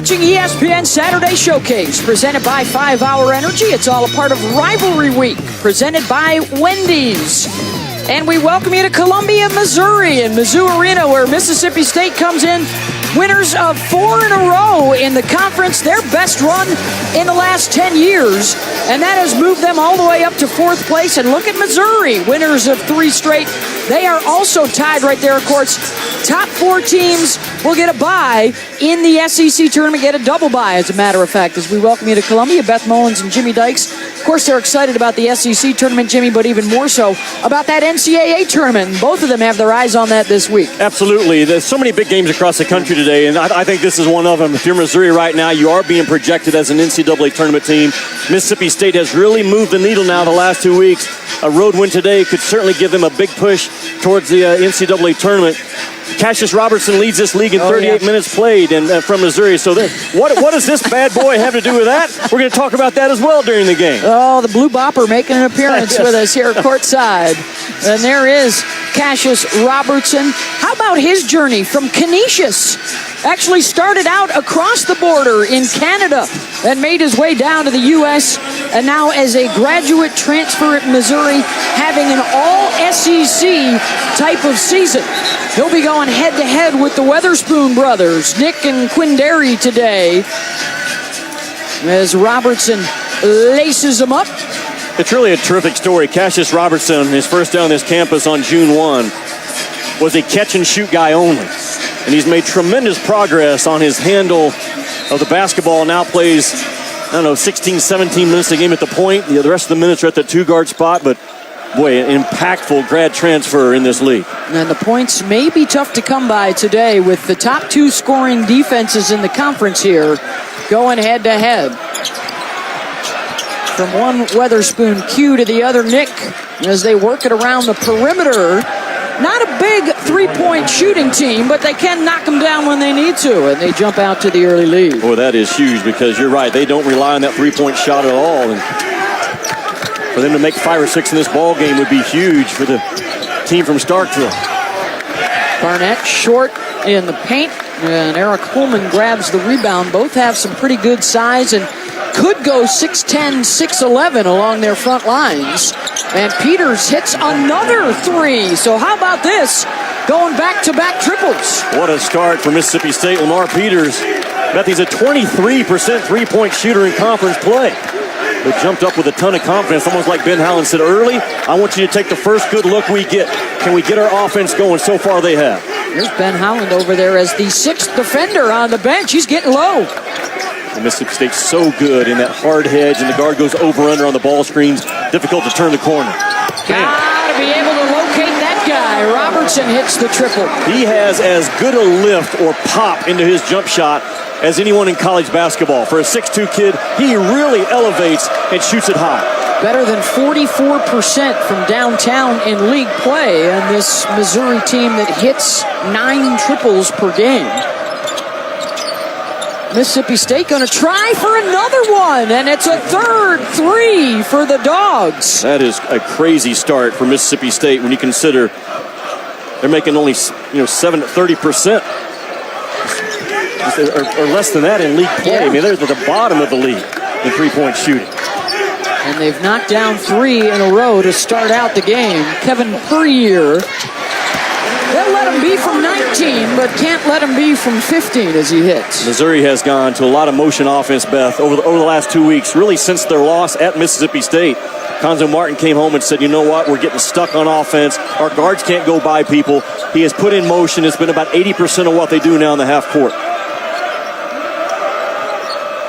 watching ESPN Saturday Showcase, presented by 5 Hour Energy. It's all a part of Rivalry Week, presented by Wendy's. And we welcome you to Columbia, Missouri, in Mizzou Arena, where Mississippi State comes in winners of 4 in a row in the conference, their best run in the last 10 years. And that has moved them all the way up to 4th place. And look at Missouri, winners of 3 straight. They are also tied right there, of course. Top 4 teams will get a bye in the SEC tournament, get a double bye, as a matter of fact, as we welcome you to Columbia. Beth Mullins and Jimmy Dykes. Of course, they're excited about the SEC tournament, Jimmy, but even more so about that NCAA tournament. Both of them have their eyes on that this week. Absolutely. There's so many big games across the country today, and I think this is one of them. If you're Missouri right now, you are being projected as an NCAA tournament team. Mississippi State has really moved the needle now the last 2 weeks. A road win today could certainly give them a big push towards the NCAA tournament. Cassius Robertson leads this league in 38 minutes played and from Missouri. So what does this bad boy have to do with that? We're going to talk about that as well during the game. Oh, the Blue Bopper making an appearance with us here courtside. And there is Cassius Robertson. How about his journey from Canisius? Actually started out across the border in Canada and made his way down to the U.S. And now as a graduate transfer at Missouri, having an all-SEC type of season. He'll be going head-to-head with the Weatherspoon brothers, Nick and Quindary today, as Robertson laces them up. It's really a terrific story. Cassius Robertson, his first day on this campus on June 1, was a catch-and-shoot guy only. And he's made tremendous progress on his handle of the basketball. Now plays, 16, 17 minutes a game at the point. The rest of the minutes are at the 2-guard spot, but boy, an impactful grad transfer in this league. And the points may be tough to come by today with the top 2 scoring defenses in the conference here going head-to-head. From one Weatherspoon Q to the other Nick as they work it around the perimeter. Not a big three-point shooting team, but they can knock them down when they need to, and they jump out to the early lead. Boy, that is huge because you're right. They don't rely on that three-point shot at all. And for them to make 5 or 6 in this ball game would be huge for the team from Starkville. Barnett short in the paint, and Eric Holman grabs the rebound. Both have some pretty good size and could go 6'10", 6'11" along their front lines. And Peters hits another 3. So how about this? Going back-to-back triples. What a start for Mississippi State. Lamar Peters. Beth, he's a 23% three-point shooter in conference play. But jumped up with a ton of confidence, almost like Ben Howland said early. I want you to take the first good look we get. Can we get our offense going? So far they have. Here's Ben Howland over there as the 6th defender on the bench. He's getting low. And Mississippi State's so good in that hard hedge, and the guard goes over-under on the ball screens. Difficult to turn the corner. Gotta be able to locate that guy. Robertson hits the triple. He has as good a lift or pop into his jump shot as anyone in college basketball. For a 6'2" kid, he really elevates and shoots it high. Better than 44% from downtown in league play, and this Missouri team that hits 9 triples per game. Mississippi State going to try for another one, and it's a third 3 for the Dogs. That is a crazy start for Mississippi State when you consider they're making only 30% or less than that in league play. Yeah. I mean, they're at the bottom of the league in three-point shooting. And they've knocked down 3 in a row to start out the game. Kevin Puryear. They'll let him be from 19, but can't let him be from 15 as he hits. Missouri has gone to a lot of motion offense, Beth, over the last 2 weeks, really since their loss at Mississippi State. Conzo Martin came home and said, you know what, we're getting stuck on offense. Our guards can't go by people. He has put in motion. It's been about 80% of what they do now in the half court.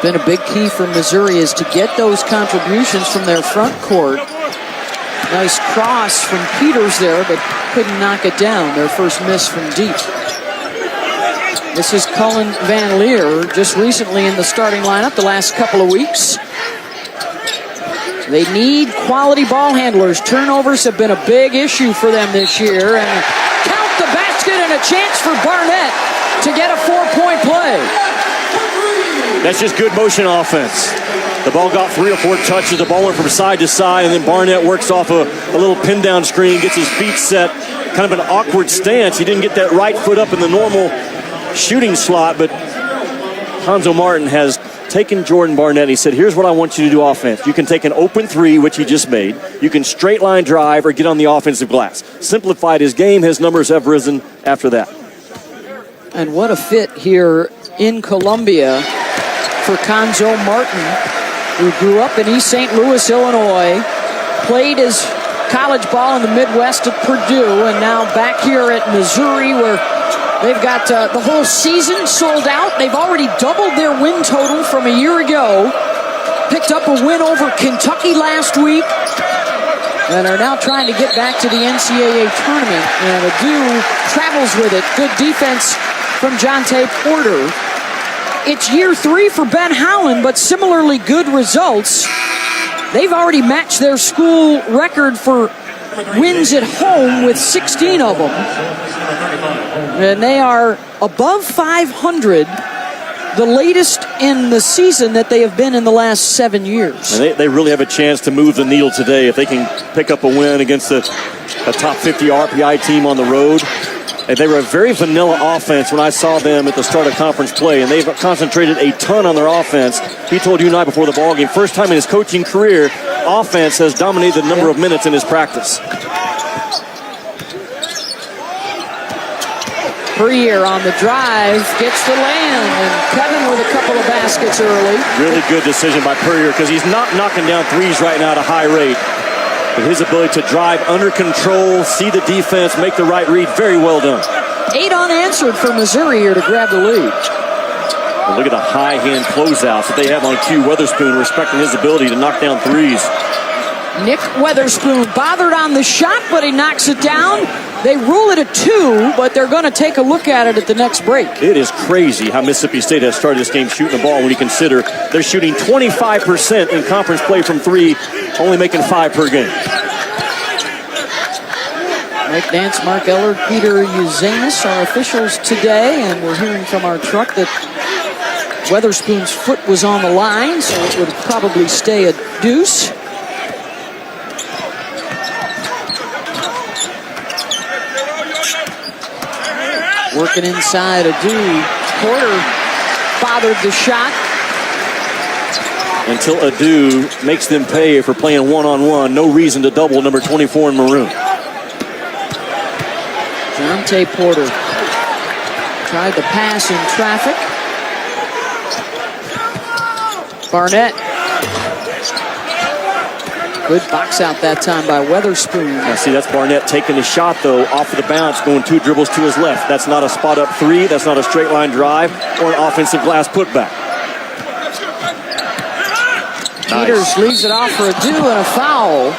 Been a big key for Missouri is to get those contributions from their front court. Nice cross from Peters there, but couldn't knock it down. Their first miss from deep. This is Cullen Van Leer, just recently in the starting lineup the last couple of weeks. They need quality ball handlers. Turnovers have been a big issue for them this year. And count the basket and a chance for Barnett to get a 4-point play. That's just good motion offense. The ball got 3 or 4 touches. The ball went from side to side, and then Barnett works off a little pin down screen, gets his feet set, kind of an awkward stance. He didn't get that right foot up in the normal shooting slot, but Hanzo Martin has taken Jordan Barnett and he said, here's what I want you to do offense. You can take an open three, which he just made. You can straight line drive or get on the offensive glass. Simplified his game. His numbers have risen after that. And what a fit here in Columbia for Hanzo Martin, who grew up in East St. Louis, Illinois, played his college ball in the Midwest at Purdue, and now back here at Missouri, where they've got the whole season sold out. They've already doubled their win total from a year ago. Picked up a win over Kentucky last week and are now trying to get back to the NCAA tournament. And Adu travels with it. Good defense from Jontay Porter. It's year 3 for Ben Howland, but similarly good results. They've already matched their school record for wins at home with 16 of them. And they are above 500, the latest in the season that they have been in the last 7 years. And they really have a chance to move the needle today if they can pick up a win against a top 50 RPI team on the road. And they were a very vanilla offense when I saw them at the start of conference play, and they've concentrated a ton on their offense. He told you and I before the ballgame, first time in his coaching career, offense has dominated the number of minutes in his practice. Puryear on the drive, gets the land, and Kevin with a couple of baskets early. Really good decision by Puryear because he's not knocking down threes right now at a high rate. But his ability to drive under control, see the defense, make the right read, very well done. 8 unanswered for Missouri here to grab the lead. Well, look at the high hand closeouts that they have on Q Weatherspoon, respecting his ability to knock down threes. Nick Weatherspoon bothered on the shot, but he knocks it down. They rule it a 2, but they're going to take a look at it at the next break. It is crazy how Mississippi State has started this game shooting the ball when you consider they're shooting 25% in conference play from 3, only making 5 per game. Mike Nance, Mark Ellard, Peter Uzanis are officials today, and we're hearing from our truck that Weatherspoon's foot was on the line, so it would probably stay a deuce. Working inside Adu. Porter bothered the shot. Until Adu makes them pay for playing one-on-one. No reason to double number 24 in maroon. Jontay Porter tried to pass in traffic. Barnett. Good box out that time by Weatherspoon. Now see, that's Barnett taking the shot, though, off of the bounce, going 2 dribbles to his left. That's not a spot-up 3. That's not a straight-line drive or an offensive glass putback. Peters leaves it off for Adu and a foul.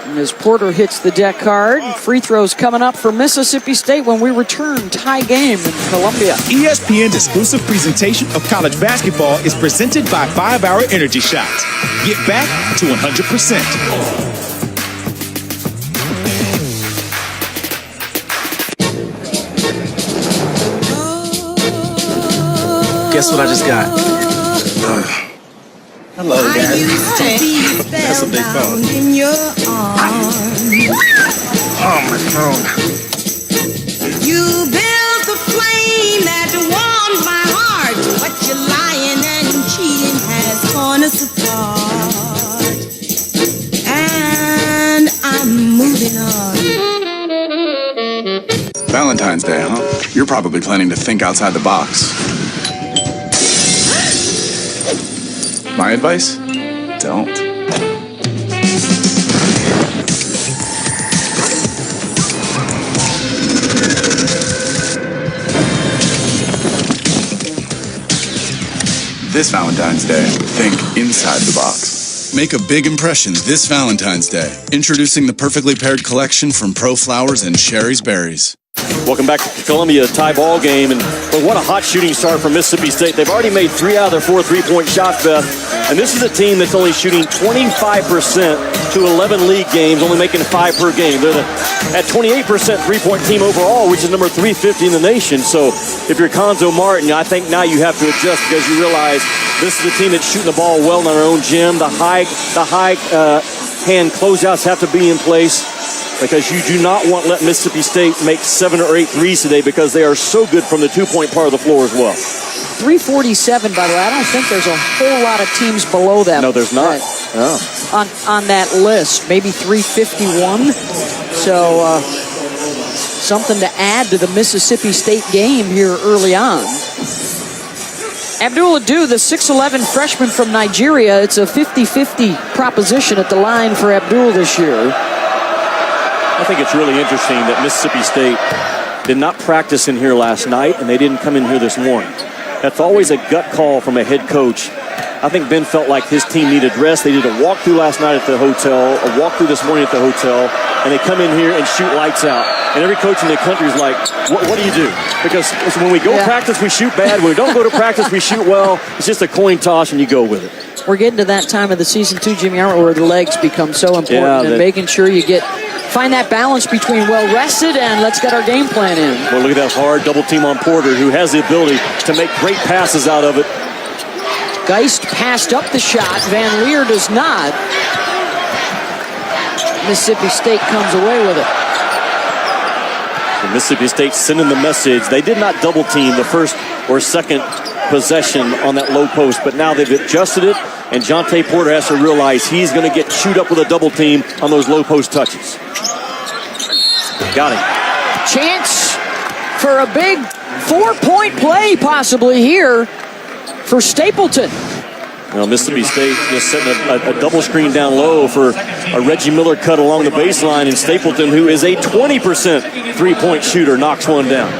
And as Porter hits the deck card, free throws coming up for Mississippi State when we return. Tie game in Columbia. ESPN's exclusive presentation of college basketball is presented by 5 Hour Energy Shots. Get back to 100%. Guess what I just got? Hello, Daddy. That's what they phone. Oh, my phone. You built the flame that warms my heart, but your lying and cheating has torn us apart. And I'm moving on. Valentine's Day, huh? You're probably planning to think outside the box. My advice? Don't. This Valentine's Day, think inside the box. Make a big impression this Valentine's Day. Introducing the perfectly paired collection from Pro Flowers and Sherry's Berries. Welcome back to Columbia, tie ball game, and what a hot shooting start from Mississippi State. They've already made 3 out of their 4 3-point shots, Beth, and this is a team that's only shooting 25% to 11 league games, only making 5 per game. They're at 28% three-point team overall, which is number 350 in the nation. So if you're Hanzo Martin, I think now you have to adjust because you realize this is a team that's shooting the ball well in their own gym. The high hand closeouts have to be in place. because you do not want to let Mississippi State make 7 or 8 threes today because they are so good from the two-point part of the floor as well. 347, by the way. I don't think there's a whole lot of teams below them. No, there's not. No. On that list. Maybe 351. So something to add to the Mississippi State game here early on. Abdul Adu, the 6'11 freshman from Nigeria. It's a 50-50 proposition at the line for Abdul this year. I think it's really interesting that Mississippi State did not practice in here last night, and they didn't come in here this morning. That's always a gut call from a head coach. I think Ben felt like his team needed rest. They did a walkthrough last night at the hotel, a walkthrough this morning at the hotel, and they come in here and shoot lights out. And every coach in the country is like, what do you do? Because when we go practice, we shoot bad. When we don't go to practice, we shoot well. It's just a coin toss, and you go with it. We're getting to that time of the season, too, Jimmy, where the legs become so important, and making sure you find that balance between well-rested and let's get our game plan in. Well, look at that hard double team on Porter, who has the ability to make great passes out of it. Geist passed up the shot. Van Leer does not. Mississippi State comes away with it. And Mississippi State sending the message. They did not double team the first or second possession on that low post, but now they've adjusted it, and Jonte Porter has to realize he's going to get chewed up with a double team on those low post touches. Got him. Chance for a big 4-point play possibly here for Stapleton. Well, Mississippi State just setting a double screen down low for a Reggie Miller cut along the baseline, and Stapleton, who is a 20% three-point shooter, knocks one down.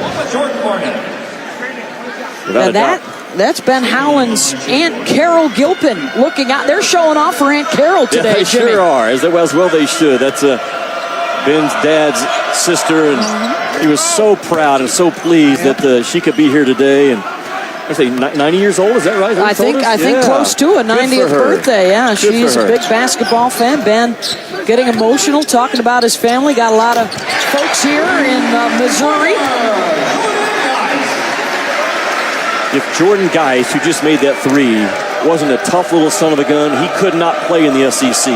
That's Ben Howland's Aunt Carol Gilpin looking out. They're showing off for Aunt Carol today, yeah, they Jimmy. Sure are, as well they should. That's Ben's dad's sister, and he was so proud and so pleased that she could be here today. And I say 90 years old, is that right? I think close to a 90th birthday. Yeah, she's a big basketball fan. Ben getting emotional, talking about his family. Got a lot of folks here in Missouri. If Jordan Geist, who just made that three, wasn't a tough little son of a gun, he could not play in the SEC.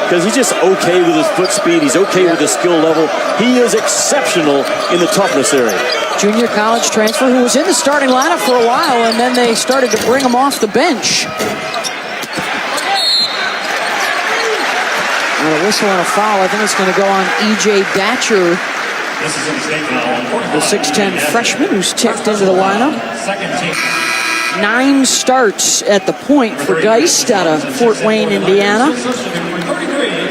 Because he's just okay with his foot speed. He's okay with his skill level. He is exceptional in the toughness area. Junior college transfer who was in the starting lineup for a while, and then they started to bring him off the bench. And a whistle and a foul. I think it's going to go on E.J. Datcher, the 6'10 freshman who's checked into the lineup. 9 starts at the point for Geist out of Fort Wayne, Indiana.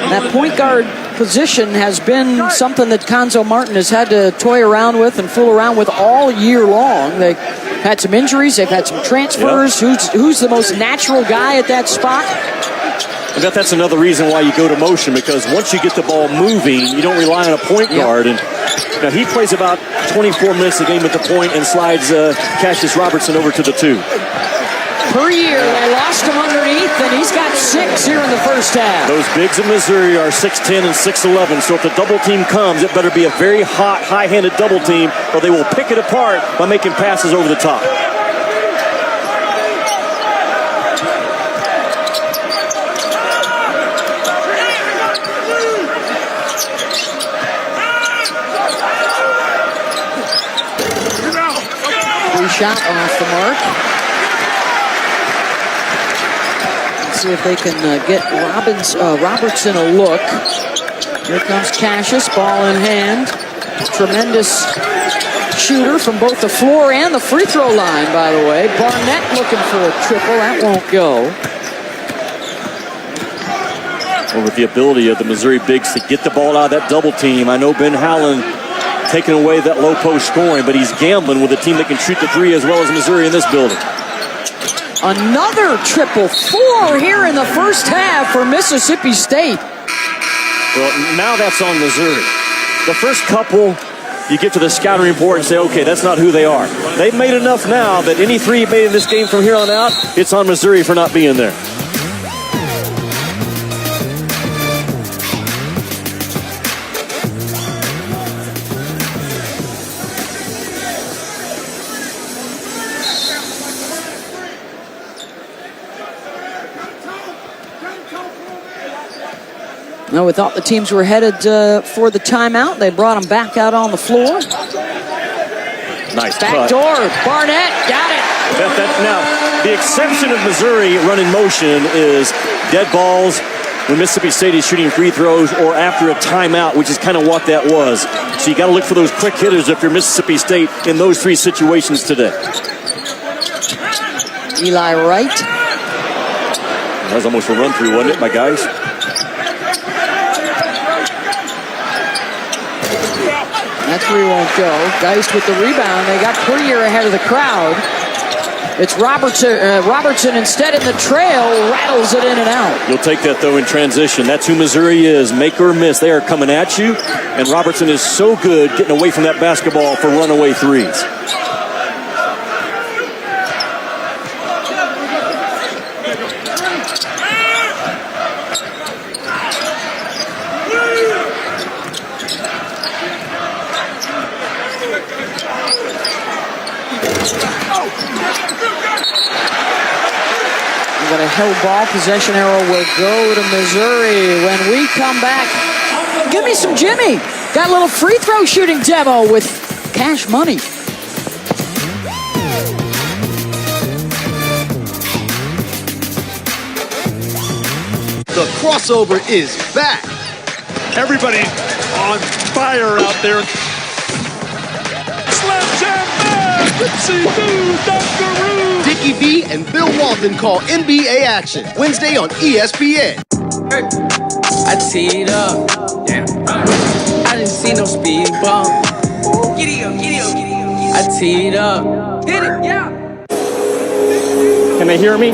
That point guard position has been something that Conzo Martin has had to toy around with and fool around with all year long. They've had some injuries. They've had some transfers. Yep. Who's the most natural guy at that spot? I bet that's another reason why you go to motion, because once you get the ball moving, you don't rely on a point guard. And now he plays about 24 minutes a game at the point and slides Cassius Robertson over to the 2. Per year, they lost him underneath, and he's got 6 here in the first half. Those bigs in Missouri are 6'10 and 6'11, so if the double team comes, it better be a very hot, high-handed double team, or they will pick it apart by making passes over the top. Shot off the mark. Let's see if they can get Robertson a look. Here comes Cassius, ball in hand. Tremendous shooter from both the floor and the free throw line, by the way. Barnett looking for a triple. That won't go. Well, with the ability of the Missouri bigs to get the ball out of that double team, I know Ben Howland taking away that low post scoring, but he's gambling with a team that can shoot the 3 as well as Missouri in this building. Another triple, 4 here in the first half for Mississippi State. Well, now that's on Missouri. The first couple, you get to the scouting report and say, okay, that's not who they are. They've made enough now that any 3 made in this game from here on out, it's on Missouri for not being there. No, we thought the teams were headed for the timeout. They brought them back out on the floor. Nice Back cut. door, Barnett, got it. Now, the exception of Missouri running motion is dead balls when Mississippi State is shooting free throws or after a timeout, which is kind of what that was. So you got to look for those quick hitters if you're Mississippi State in those three situations today. Eli Wright. That was almost a run through, wasn't it, my guys? That's where he won't go. Geist with the rebound. They got Courier ahead of the crowd. It's Robertson instead in the trail, rattles it in and out. You'll take that, though, in transition. That's who Missouri is. Make or miss. They are coming at you, and Robertson is so good getting away from that basketball for runaway threes. We've got a held ball. Possession arrow will go to Missouri when we come back. Give me some Jimmy. Got a little free throw shooting demo with cash money. The crossover is back. Everybody on fire out there. Slam jam man! Dipsy-doo, Dunkaroo! Dickie V and Bill Walton call NBA action Wednesday on ESPN. I teed up. Damn. I didn't see no speed bump. Giddy up, giddy up, giddy up. I teed up. Hit it, yeah. Can they hear me?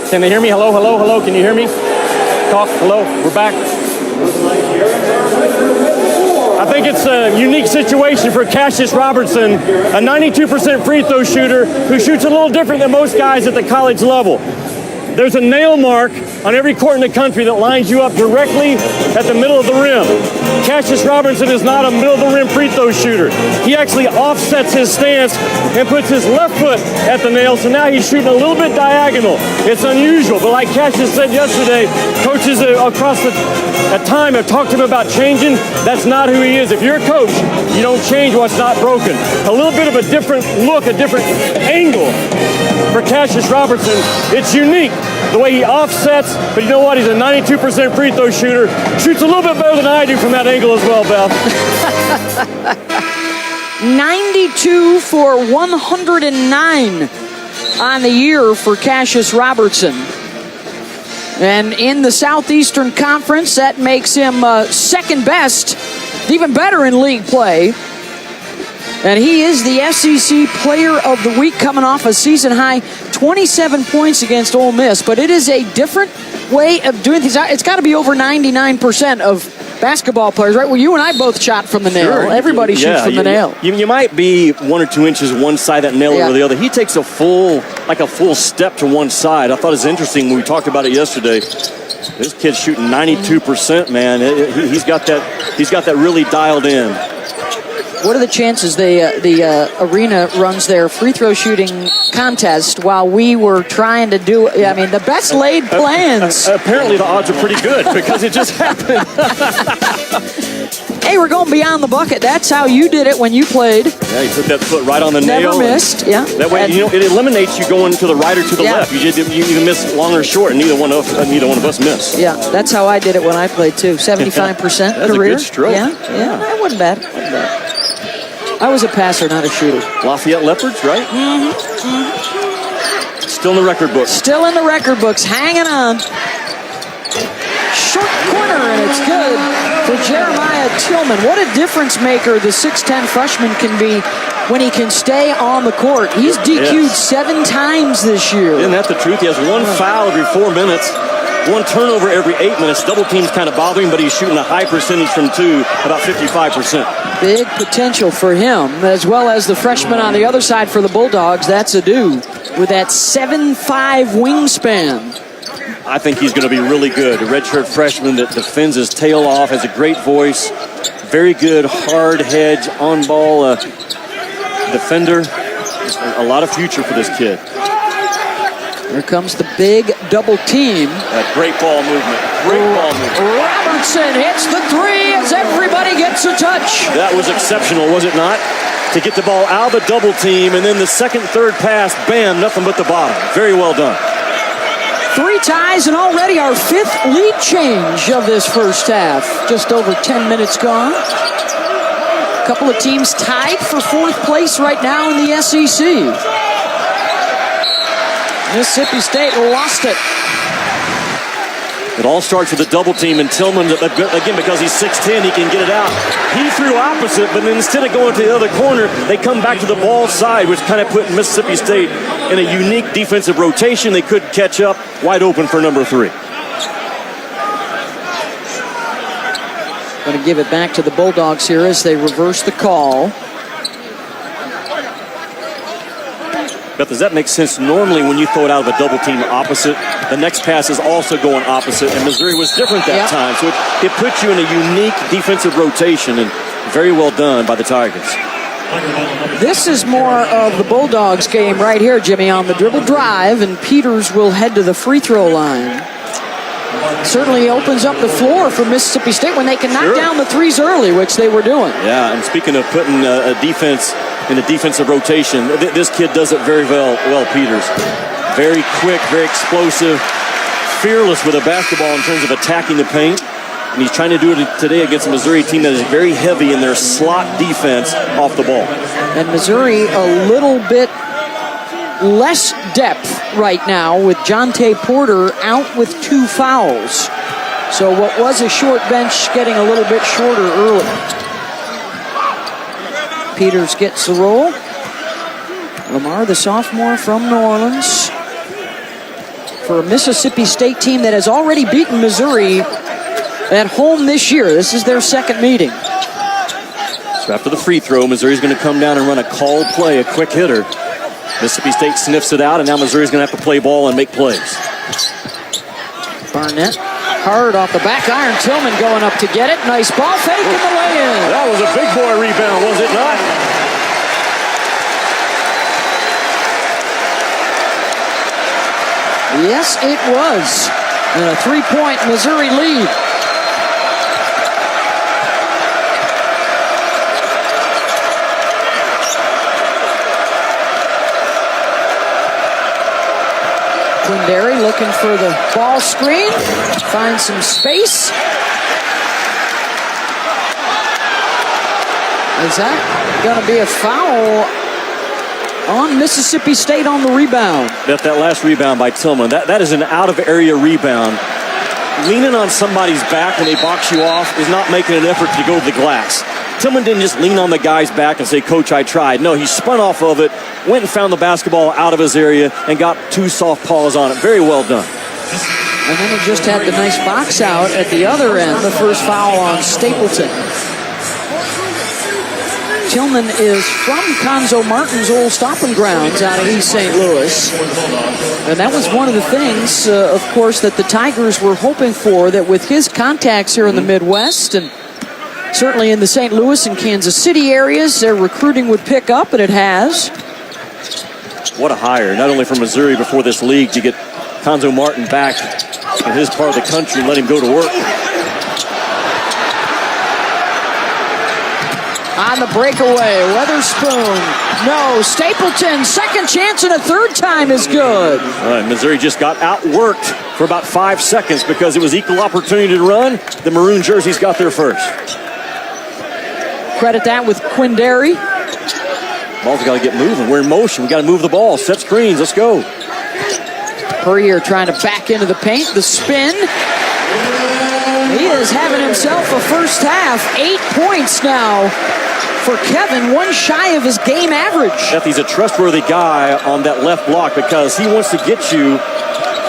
Can they hear me? Hello, hello, hello. Can you hear me? Talk. Hello. We're back. I think it's a unique situation for Cassius Robertson, a 92% free throw shooter who shoots a little different than most guys at the college level. There's a nail mark on every court in the country that lines you up directly at the middle of the rim. Cassius Robertson is not a middle-of-the-rim free throw shooter. He actually offsets his stance and puts his left foot at the nail, so now he's shooting a little bit diagonal. It's unusual, but like Cassius said yesterday, coaches across the time have talked to him about changing. That's not who he is. If you're a coach, you don't change what's not broken. A little bit of a different look, a different angle for Cassius Robertson. It's unique, the way he offsets, but you know what? He's a 92% free throw shooter. Shoots a little bit better than I do from that angle as well, Beth. 92 for 109 on the year for Cassius Robertson. And in the Southeastern Conference, that makes him second best, even better in league play. And he is the SEC Player of the Week, coming off a season-high 27 points against Ole Miss. But it is a different way of doing things. It's got to be over 99% of basketball players, right? Well, you and I both shot from the nail. Sure. Everybody shoots from the nail. You might be 1 or 2 inches one side of that nail over the other. He takes a full step to one side. I thought it was interesting when we talked about it yesterday. This kid's shooting 92%, man. He's got that really dialed in. What are the chances the arena runs their free throw shooting contest while we were trying to do, I mean, the best laid plans? Apparently the odds are pretty good because it just happened. Hey, we're going beyond the bucket. That's how you did it when you played. Yeah, you put that foot right on the nail. Never missed, yeah. That way, it eliminates you going to the right or to the left. You either miss long or short, and neither one of us miss. Yeah, that's how I did it when I played, too. 75% That's career. a good stroke. Yeah, that wasn't bad. I was a passer, not a shooter. Lafayette Leopards, right? Mm-hmm. Still in the record books. Still in the record books, hanging on. Short corner, and it's good for Jeremiah Tillman. What a difference maker the 6'10 freshman can be when he can stay on the court. He's DQ'd 7 times this year. Isn't that the truth? He has 1 foul every 4 minutes, 1 turnover every 8 minutes. Double teams kind of bother him, but he's shooting a high percentage from 2, about 55%. Big potential for him, as well as the freshman on the other side for the Bulldogs. That's Adu with that 7'5 wingspan. I think he's going to be really good. A redshirt freshman that defends his tail off, has a great voice, very good hard hedge, on-ball defender. A lot of future for this kid. Here comes the big double team. Great ball movement. Great ball movement. Robertson hits the three as everybody gets a touch. That was exceptional, was it not? To get the ball out of the double team, and then the second, third pass, bam, nothing but the bottom. Very well done. 3 ties and already our 5th lead change of this first half. Just over 10 minutes gone. A couple of teams tied for 4th place right now in the SEC. Mississippi State lost it. It all starts with a double team, and Tillman, again, because he's 6'10", he can get it out. He threw opposite, but then instead of going to the other corner, they come back to the ball side, which kind of put Mississippi State in a unique defensive rotation. They couldn't catch up, wide open for number 3. Going to give it back to the Bulldogs here as they reverse the call. Beth, does that make sense? Normally, when you throw it out of a double team opposite, the next pass is also going opposite, and Missouri was different that time. So it puts you in a unique defensive rotation, and very well done by the Tigers. This is more of the Bulldogs game right here, Jimmy, on the dribble drive, and Peters will head to the free throw line. Certainly opens up the floor for Mississippi State when they can knock down the threes early, which they were doing. Yeah, and speaking of putting a defense in a defensive rotation, this kid does it very well, Peters. Very quick, very explosive, fearless with a basketball in terms of attacking the paint. And he's trying to do it today against a Missouri team that is very heavy in their slot defense off the ball. And Missouri a little bit less depth right now with Jonte Porter out with 2 fouls. So what was a short bench getting a little bit shorter early. Peters gets the roll. Lamar, the sophomore from New Orleans. For a Mississippi State team that has already beaten Missouri at home this year. This is their 2nd meeting. So after the free throw, Missouri's going to come down and run a called play, a quick hitter. Mississippi State sniffs it out, and now Missouri's going to have to play ball and make plays. Barnett, hard off the back iron. Tillman going up to get it. Nice ball fake and the lay-in. That was a big boy rebound, was it not? Yes, it was. And a 3-point Missouri lead. Quindary looking for the ball screen. Finds some space. Is that going to be a foul on Mississippi State on the rebound? That last rebound by Tillman, that is an out-of-area rebound. Leaning on somebody's back when they box you off is not making an effort to go to the glass. Tillman didn't just lean on the guy's back and say, "Coach, I tried." No, he spun off of it, went and found the basketball out of his area, and got 2 soft paws on it. Very well done. And then he just had the nice box out at the other end, the first foul on Stapleton. Tillman is from Conzo Martin's old stomping grounds out of East St. Louis. And that was one of the things, of course, that the Tigers were hoping for, that with his contacts here in the Midwest and certainly in the St. Louis and Kansas City areas, their recruiting would pick up, and it has. What a hire, not only from Missouri before this league, to get Conzo Martin back in his part of the country and let him go to work. On the breakaway, Weatherspoon. No, Stapleton, second chance and a third time is good. All right, Missouri just got outworked for about 5 seconds because it was equal opportunity to run. The maroon jerseys got there first. Credit that with Quindary. Ball's got to get moving. We're in motion. We got to move the ball. Set screens. Let's go. Purrier trying to back into the paint. The spin. He is having himself a first half. 8 points now for Kevin, 1 shy of his game average. Beth, he's a trustworthy guy on that left block because he wants to get you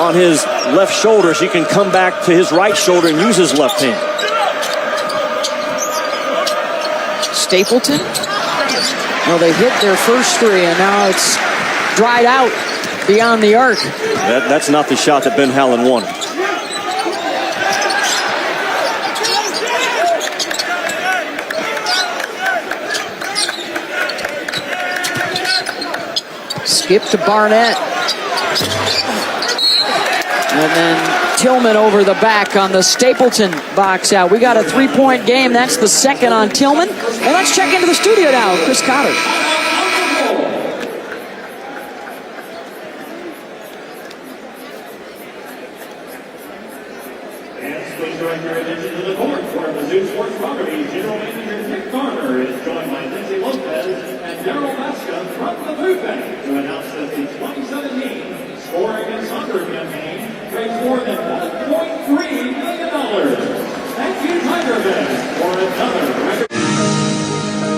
on his left shoulder so you can come back to his right shoulder and use his left hand. Stapleton. Well, they hit their first 3, and now it's dried out beyond the arc. That's not the shot that Ben Howland wanted. Skip to Barnett. And then Tillman over the back on the Stapleton box out. We got a 3-point game. That's the second on Tillman. And let's check into the studio now. Chris Cotter.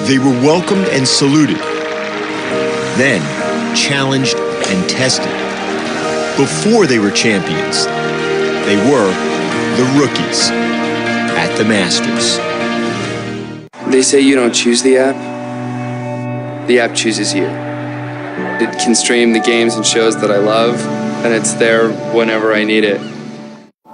They were welcomed and saluted, then challenged and tested. Before they were champions, they were the rookies at the Masters. They say you don't choose the app chooses you. It can stream the games and shows that I love, and it's there whenever I need it.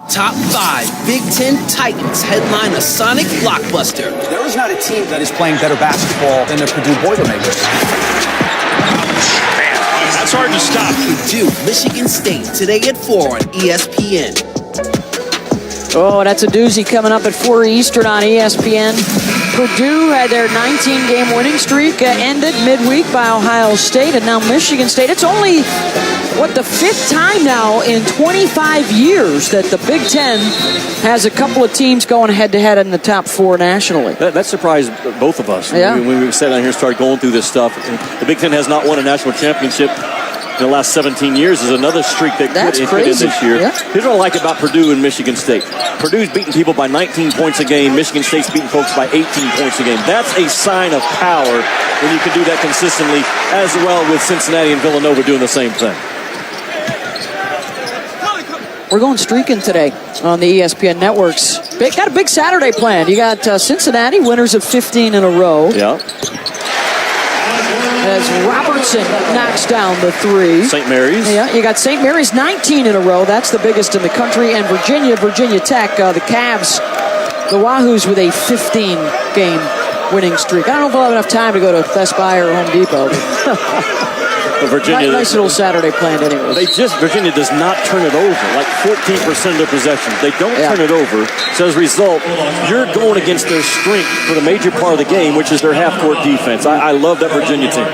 Top 5 Big Ten Titans headline a Sonic blockbuster. There is not a team that is playing better basketball than the Purdue Boilermakers. Man, that's hard to stop. Purdue, Michigan State, today at 4 on ESPN. Oh, that's a doozy coming up at 4 Eastern on ESPN. Purdue had their 19-game winning streak ended midweek by Ohio State, and now Michigan State. It's only, the 5th time now in 25 years that the Big Ten has a couple of teams going head-to-head in the top 4 nationally. That surprised both of us. Yeah. When we sat down here and started going through this stuff. The Big Ten has not won a national championship in the last 17 years. Is another streak that could end this year. Yeah. Here's what I like about Purdue and Michigan State. Purdue's beating people by 19 points a game. Michigan State's beating folks by 18 points a game. That's a sign of power when you can do that consistently, as well with Cincinnati and Villanova doing the same thing. We're going streaking today on the ESPN networks. Got a big Saturday planned. You got Cincinnati, winners of 15 in a row. Yeah. As Robertson knocks down the 3. St. Mary's. Yeah, you got St. Mary's 19 in a row. That's the biggest in the country. And Virginia Tech, the Cavs, the Wahoos with a 15-game winning streak. I don't know if we'll have enough time to go to Best Buy or Home Depot. But Virginia, nice little Saturday planned anyway. Virginia does not turn it over. Like 14% of their possessions, they don't turn it over. So as a result, you're going against their strength for the major part of the game, which is their half-court defense. I love that Virginia team.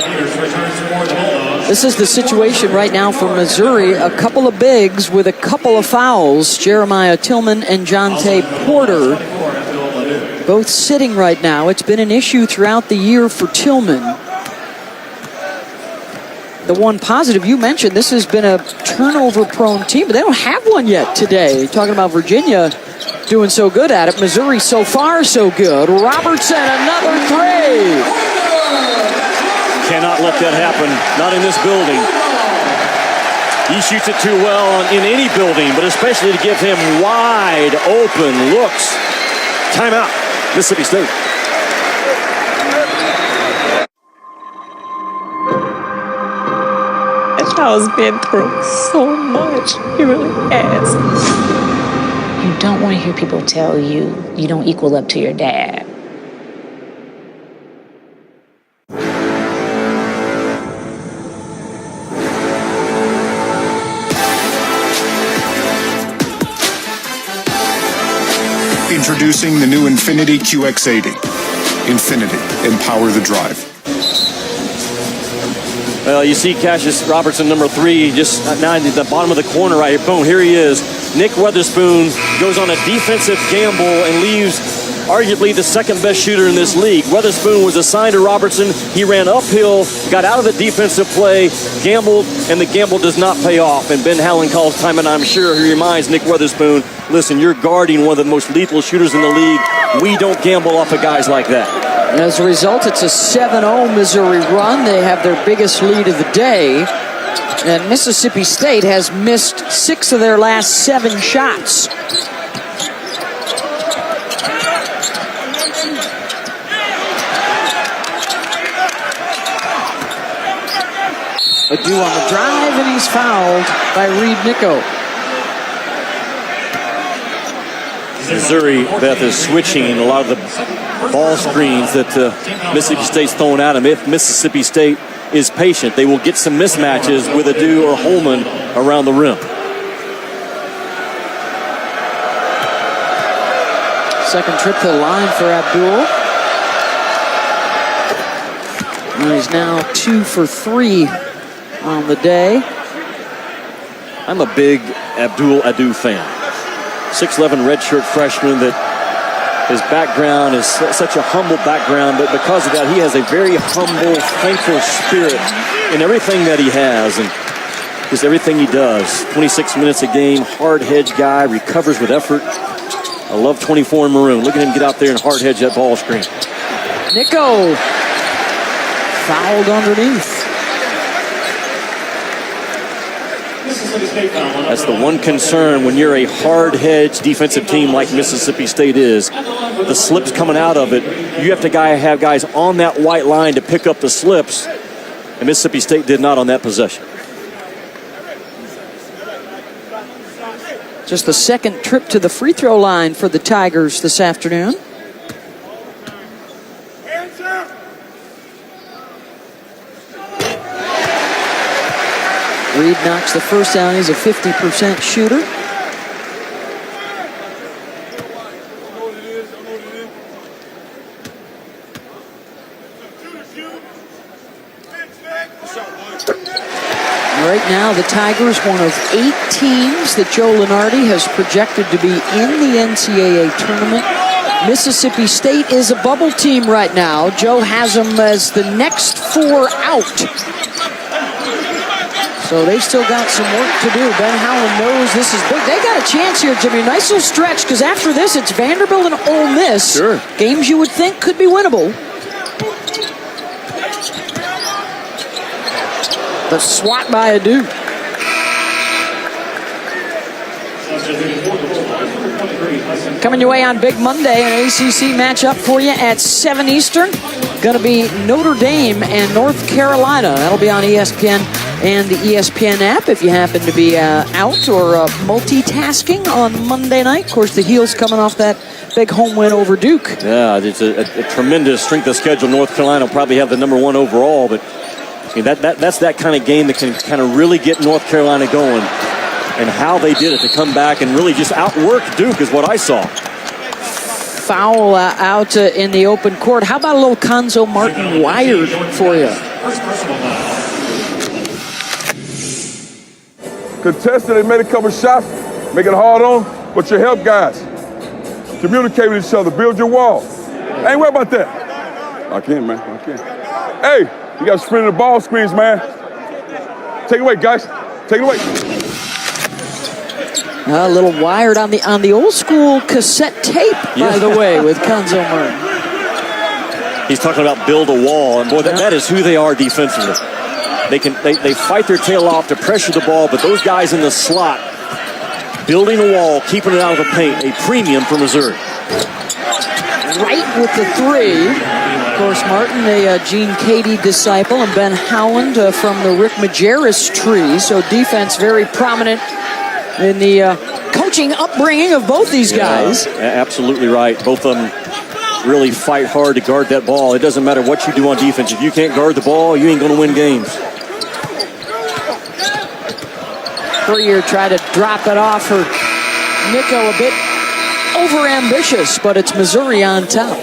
This is the situation right now for Missouri. A couple of bigs with a couple of fouls. Jeremiah Tillman and Jonte Porter, both sitting right now. It's been an issue throughout the year for Tillman. The one positive you mentioned, this has been a turnover-prone team, but they don't have one yet today. Talking about Virginia doing so good at it. Missouri so far so good. Robertson, another 3. Cannot let that happen. Not in this building. He shoots it too well in any building, but especially to give him wide open looks. Timeout, Mississippi State. Child's been through so much. He really has. You don't want to hear people tell you you don't equal up to your dad. Introducing the new Infiniti QX80. Infiniti, empower the drive. Well, you see Cassius Robertson, number 3, just now at the bottom of the corner right here. Boom, here he is. Nick Weatherspoon goes on a defensive gamble and leaves arguably the second-best shooter in this league. Weatherspoon was assigned to Robertson. He ran uphill, got out of the defensive play, gambled, and the gamble does not pay off. And Ben Howland calls time, and I'm sure he reminds Nick Weatherspoon, listen, you're guarding one of the most lethal shooters in the league. We don't gamble off of guys like that. As a result, it's a 7-0 Missouri run. They have their biggest lead of the day. And Mississippi State has missed 6 of their last 7 shots. Adu on the drive, and he's fouled by Reed Nico. Missouri, Beth, is switching a lot of the ball screens that Mississippi State's throwing at them. If Mississippi State is patient, they will get some mismatches with Adu or Holman around the rim. Second trip to the line for Abdul. He's now 2 for 3 on the day. I'm a big Abdul Adu fan. 6'11" redshirt freshman that his background is such a humble background, but because of that, he has a very humble, thankful spirit in everything that he has and just everything he does. 26 minutes a game, hard hedge guy, recovers with effort. I love 24 in maroon. Look at him get out there and hard hedge that ball screen. Nico fouled underneath. That's the one concern when you're a hard hedge defensive team like Mississippi State is. The slips coming out of it, you have to have guys on that white line to pick up the slips, and Mississippi State did not on that possession. Just the second trip to the free throw line for the Tigers this afternoon. Reed knocks the first down. He's a 50% shooter. Right now, the Tigers, one of 8 teams that Joe Lunardi has projected to be in the NCAA tournament. Mississippi State is a bubble team right now. Joe has them as the next 4 out. So they've still got some work to do. Ben Howland knows this is big. They got a chance here, Jimmy. Nice little stretch, because after this, it's Vanderbilt and Ole Miss. Sure. Games you would think could be winnable. The swat by Adu. Coming your way on Big Monday, an ACC matchup for you at 7 Eastern. Going to be Notre Dame and North Carolina. That'll be on ESPN and the ESPN app if you happen to be out or multitasking on Monday night. Of course, the Heels coming off that big home win over Duke. Yeah, it's a tremendous strength of schedule. North Carolina will probably have the #1 overall, but I mean, that's that kind of game that can kind of really get North Carolina going. And how they did it to come back and really just outwork Duke is what I saw. Foul out in the open court. How about a little Conzo Martin wired for you? Contested, they made a couple shots, make it hard on, but you help guys. Communicate with each other, build your wall. I ain't worried about that. I can't, man, I can't. Hey, you got to sprint the ball screens, man. Take it away, guys, take it away. A little wired on the old school cassette tape, by the way, with Conzo Martin. He's talking about build a wall, and boy, that is who they are defensively. They fight their tail off to pressure the ball, but those guys in the slot, building a wall, keeping it out of the paint, a premium for Missouri. Right with the 3. Of course, Martin, a Gene Cady disciple, and Ben Howland from the Rick Majerus tree, so defense very prominent in the coaching upbringing of both these guys. Absolutely right. Both of them really fight hard to guard that ball. It doesn't matter what you do on defense. If you can't guard the ball, you ain't going to win games. Courier tried to drop it off for Nico, a bit overambitious, but it's Missouri on top.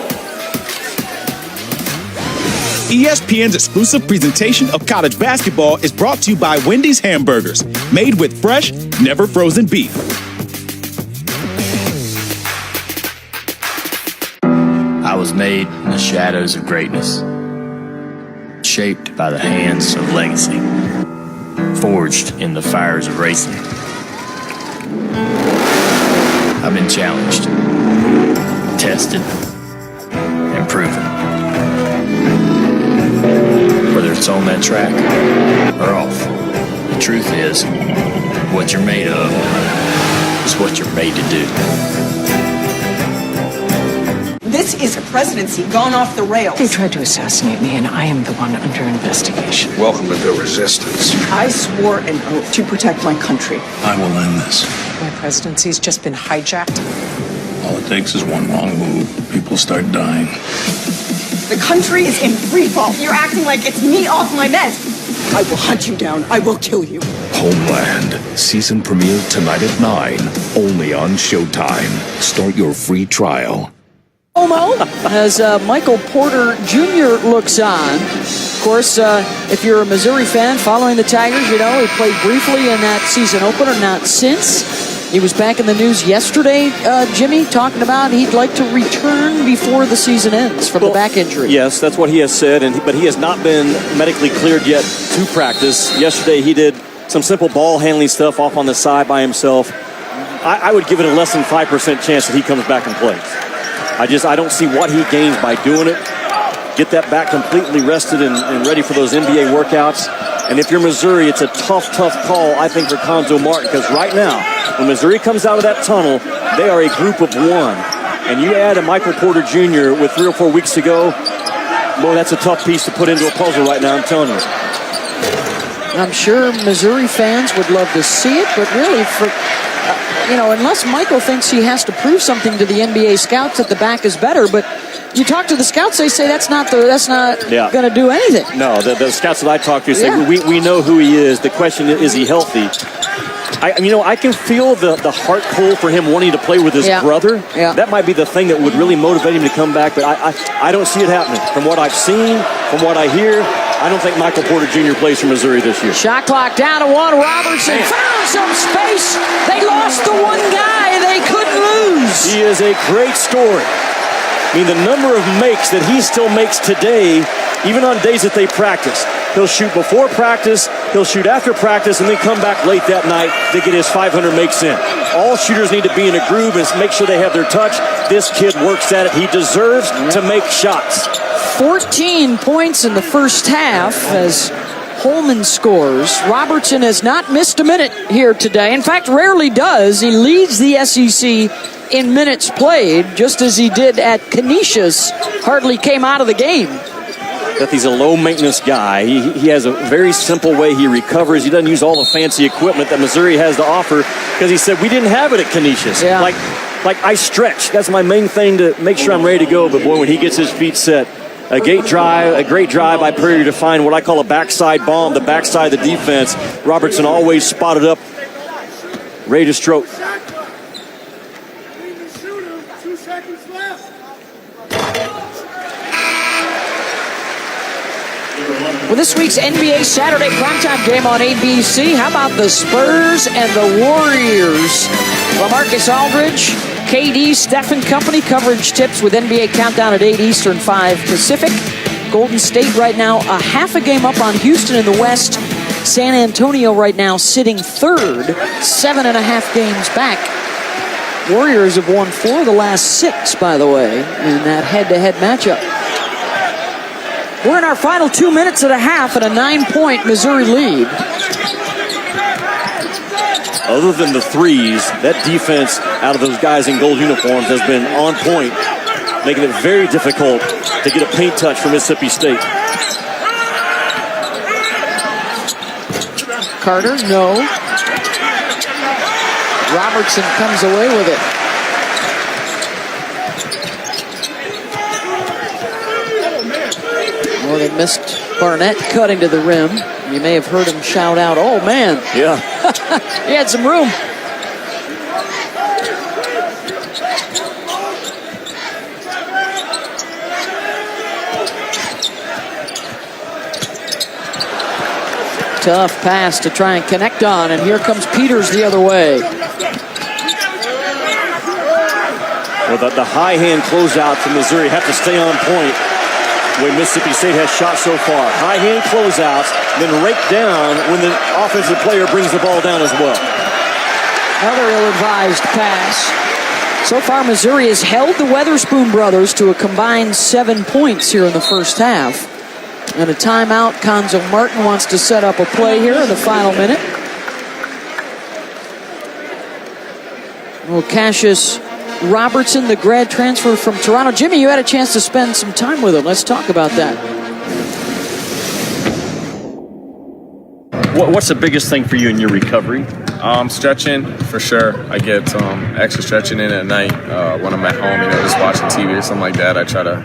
ESPN's exclusive presentation of college basketball is brought to you by Wendy's Hamburgers, made with fresh, never frozen beef. I was made in the shadows of greatness, shaped by the hands of legacy, forged in the fires of racing. I've been challenged, tested, and proven. Whether it's on that track or off, the truth is, what you're made of is what you're made to do. This is a presidency gone off the rails. They tried to assassinate me, and I am the one under investigation. Welcome to the resistance. I swore an oath to protect my country. I will end this. My presidency's just been hijacked. All it takes is one wrong move. people start dying. The country is in free fall. You're acting like it's me off my meds. I will hunt you down. I will kill you. Homeland. Season premiere tonight at 9. Only on Showtime. Start your free trial. Omo, as Michael Porter Jr. looks on. Of course, if you're a Missouri fan following the Tigers, you know he played briefly in that season opener, not since. He was back in the news yesterday, Jimmy, talking about he'd like to return before the season ends from the back injury. Yes, that's what he has said, but he has not been medically cleared yet to practice. Yesterday he did some simple ball handling stuff off on the side by himself. I would give it a less than 5% chance that he comes back and plays. I don't see what he gains by doing it. Get that back completely rested and ready for those NBA workouts. And if you're Missouri, it's a tough call, I think, for Cuonzo Martin, because right now, when Missouri comes out of that tunnel, they are a group of one. And you add a Michael Porter Jr. with 3 or 4 weeks to go, boy, that's a tough piece to put into a puzzle right now, I'm telling you. I'm sure Missouri fans would love to see it, but really, unless Michael thinks he has to prove something to the NBA scouts that the back is better, but you talk to the scouts, they say that's not going to do anything. No, the scouts that I talk to say we know who he is. The question is he healthy? I can feel the heart pull for him wanting to play with his brother. Yeah. That might be the thing that would really motivate him to come back, but I don't see it happening. From what I've seen, from what I hear, I don't think Michael Porter Jr. plays for Missouri this year. Shot clock down to 1. Robertson found some space. They lost the one guy they couldn't lose. He is a great story. I mean, the number of makes that he still makes today, even on days that they practice. He'll shoot before practice, he'll shoot after practice, and then come back late that night to get his 500 makes in. All shooters need to be in a groove and make sure they have their touch. This kid works at it. He deserves to make shots. 14 points in the first half as Holman scores. Robertson has not missed a minute here today. In fact, rarely does. He leads the SEC in minutes played, just as he did at Canisius. Hardly came out of the game. That he's a low-maintenance guy. He has a very simple way he recovers. He doesn't use all the fancy equipment that Missouri has to offer, because he said, we didn't have it at Canisius. Yeah. Like I stretch. That's my main thing to make sure I'm ready to go. But, boy, when he gets his feet set, a great drive by Prairie to find what I call a backside bomb, the backside of the defense. Robertson always spotted up, ready to stroke. Well, this week's NBA Saturday primetime game on ABC. How about the Spurs and the Warriors? LaMarcus Aldridge, KD, Stephen Company. Coverage tips with NBA Countdown at 8 Eastern, 5 Pacific. Golden State right now a half a game up on Houston in the West. San Antonio right now sitting third, 7.5 games back. Warriors have won 4 of the last 6, by the way, in that head-to-head matchup. We're in our final 2 minutes and a half at a 9-point Missouri lead. Other than the threes, that defense out of those guys in gold uniforms has been on point, making it very difficult to get a paint touch from Mississippi State. Carter, no. Robertson comes away with it. Well, they missed Barnett cutting to the rim. You may have heard him shout out, "Oh, man." Yeah. He had some room. Tough pass to try and connect on, and here comes Peters the other way. Well, the high hand closeout from Missouri have to stay on point. The way Mississippi State has shot so far. High hand closeouts, then rake down when the offensive player brings the ball down as well. Another ill-advised pass. So far, Missouri has held the Weatherspoon brothers to a combined 7 points here in the first half. And a timeout. Cuonzo Martin wants to set up a play here in the final minute. Well, Cassius Robertson, the grad transfer from Toronto. Jimmy, you had a chance to spend some time with him. Let's talk about that. What's the biggest thing for you in your recovery? Stretching for sure. I get extra stretching in at night when I'm at home. Just watching TV or something like that. I try to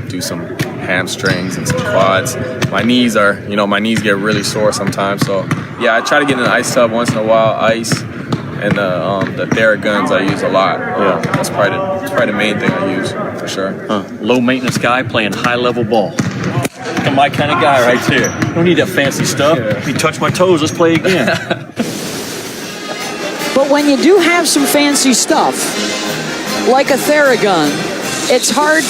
do some hamstrings and some quads. My knees get really sore sometimes. So yeah, I try to get in an ice tub once in a while. Ice and the Theraguns I use a lot. That's probably the main thing I use for sure. Low maintenance guy playing high level ball. My kind of guy right there. Don't need that fancy stuff. If you touch my toes, let's play again. But when you do have some fancy stuff, like a Theragun, it's hard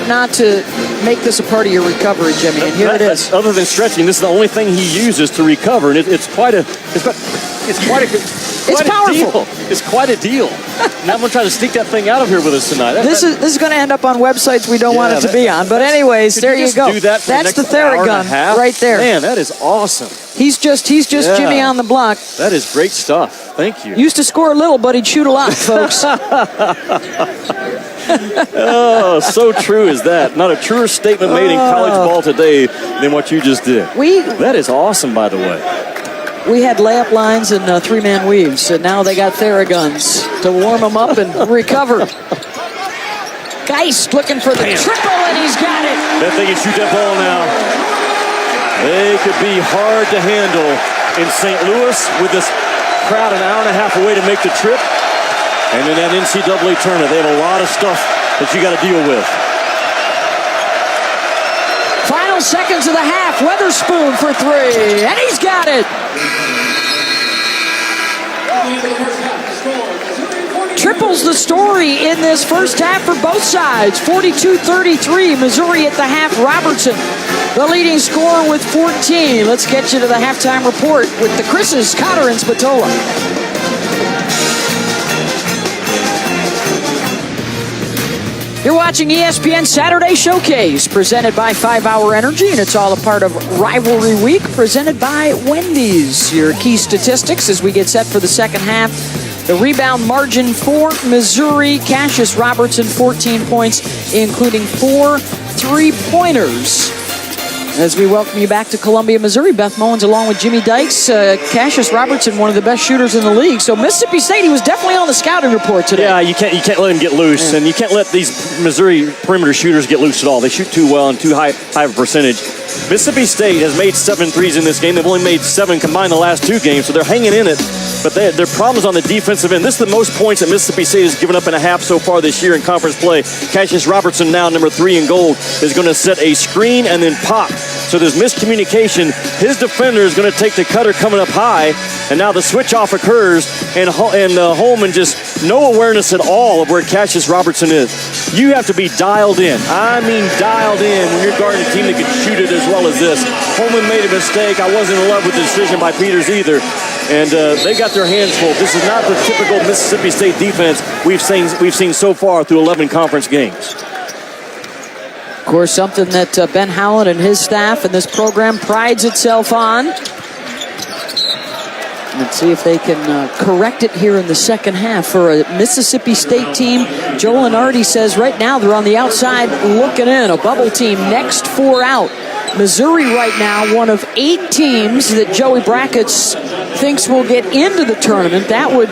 not to make this a part of your recovery, Jimmy. And here it is. Other than stretching, this is the only thing he uses to recover, and it's quite a powerful. It's quite a deal. Now I'm going to try to sneak that thing out of here with us tonight. This is going to end up on websites we don't want it to be on. But anyways, there you go. That's the Theragun right there. Man, that is awesome. He's just Jimmy on the block. That is great stuff. Thank you. Used to score a little, but he'd shoot a lot, folks. Oh, so true is that. Not a truer statement made in college ball today than what you just did. That is awesome, by the way. We had layup lines and three-man weaves, and now they got Theraguns to warm them up and recover. Geist looking for the triple, and he's got it. That they can shoot that ball now. They could be hard to handle in St. Louis with this crowd an hour and a half away to make the trip. And in that NCAA tournament, they have a lot of stuff that you got to deal with. Final seconds of the half. Weatherspoon for three, and he's got it. Triples the story in this first half for both sides. 42-33, Missouri at the half. Robertson, the leading scorer with 14. Let's get you to the halftime report with the Chris's, Cotter, and Spatola. You're watching ESPN Saturday Showcase, presented by 5 Hour Energy, and it's all a part of Rivalry Week, presented by Wendy's. Your key statistics as we get set for the second half. The rebound margin for Missouri, Cassius Robertson, 14 points, including 4 3-pointers. As we welcome you back to Columbia, Missouri, Beth Mowins along with Jimmy Dykes. Cassius Robertson, one of the best shooters in the league. So Mississippi State, he was definitely on the scouting report today. Yeah, you can't let him get loose, and you can't let these Missouri perimeter shooters get loose at all. They shoot too well and too high of a percentage. Mississippi State has made 7 threes in this game. They've only made 7 combined the last 2 games, so they're hanging in it. But their problems on the defensive end. This is the most points that Mississippi State has given up in a half so far this year in conference play. Cassius Robertson, now number 3 in gold, is going to set a screen and then pop. So there's miscommunication. His defender is going to take the cutter coming up high, and now the switch off occurs, and Holman just no awareness at all of where Cassius Robertson is. You have to be dialed in. I mean dialed in when you're guarding a team that can shoot it as well as this. Holman made a mistake. I wasn't in love with the decision by Peters either. And they got their hands full. This is not the typical Mississippi State defense we've seen so far through 11 conference games. Of course, something that Ben Howland and his staff and this program prides itself on. Let's see if they can correct it here in the second half for a Mississippi State team. Joe Lenardi says right now they're on the outside looking in. A bubble team next 4 out. Missouri right now, one of 8 teams that Joey Brackets thinks will get into the tournament. That would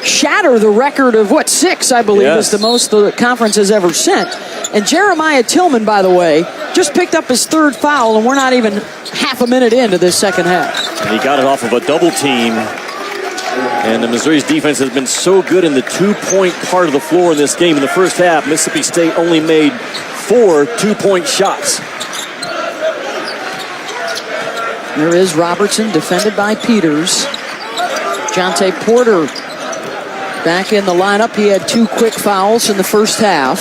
shatter the record of 6, I believe, is the most the conference has ever sent. And Jeremiah Tillman, by the way, just picked up his 3rd foul, and we're not even half a minute into this second half. And he got it off of a double team. And the Missouri's defense has been so good in the 2-point part of the floor in this game. In the first half, Mississippi State only made 4 2-point shots. There is Robertson, defended by Peters. Jonte Porter back in the lineup. He had 2 quick fouls in the first half.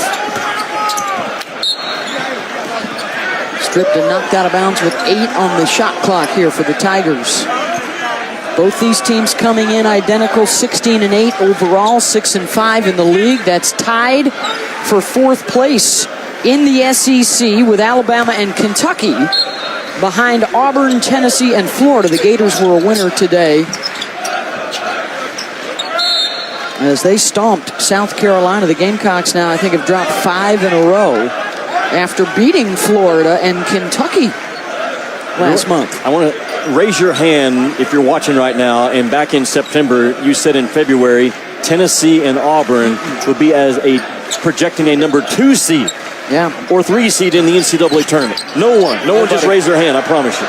Stripped and knocked out of bounds with 8 on the shot clock here for the Tigers. Both these teams coming in identical, 16-8 overall, 6-5 in the league. That's tied for 4th place in the SEC with Alabama and Kentucky behind Auburn, Tennessee, and Florida. The Gators were a winner today as they stomped South Carolina. The Gamecocks now, I think, have dropped 5 in a row after beating Florida and Kentucky last month. I want to raise your hand if you're watching right now. And back in September, you said in February, Tennessee and Auburn would be as a projecting a number 2 seed. Yeah. Or 3 seed in the NCAA tournament. No one just raised their hand, I promise you.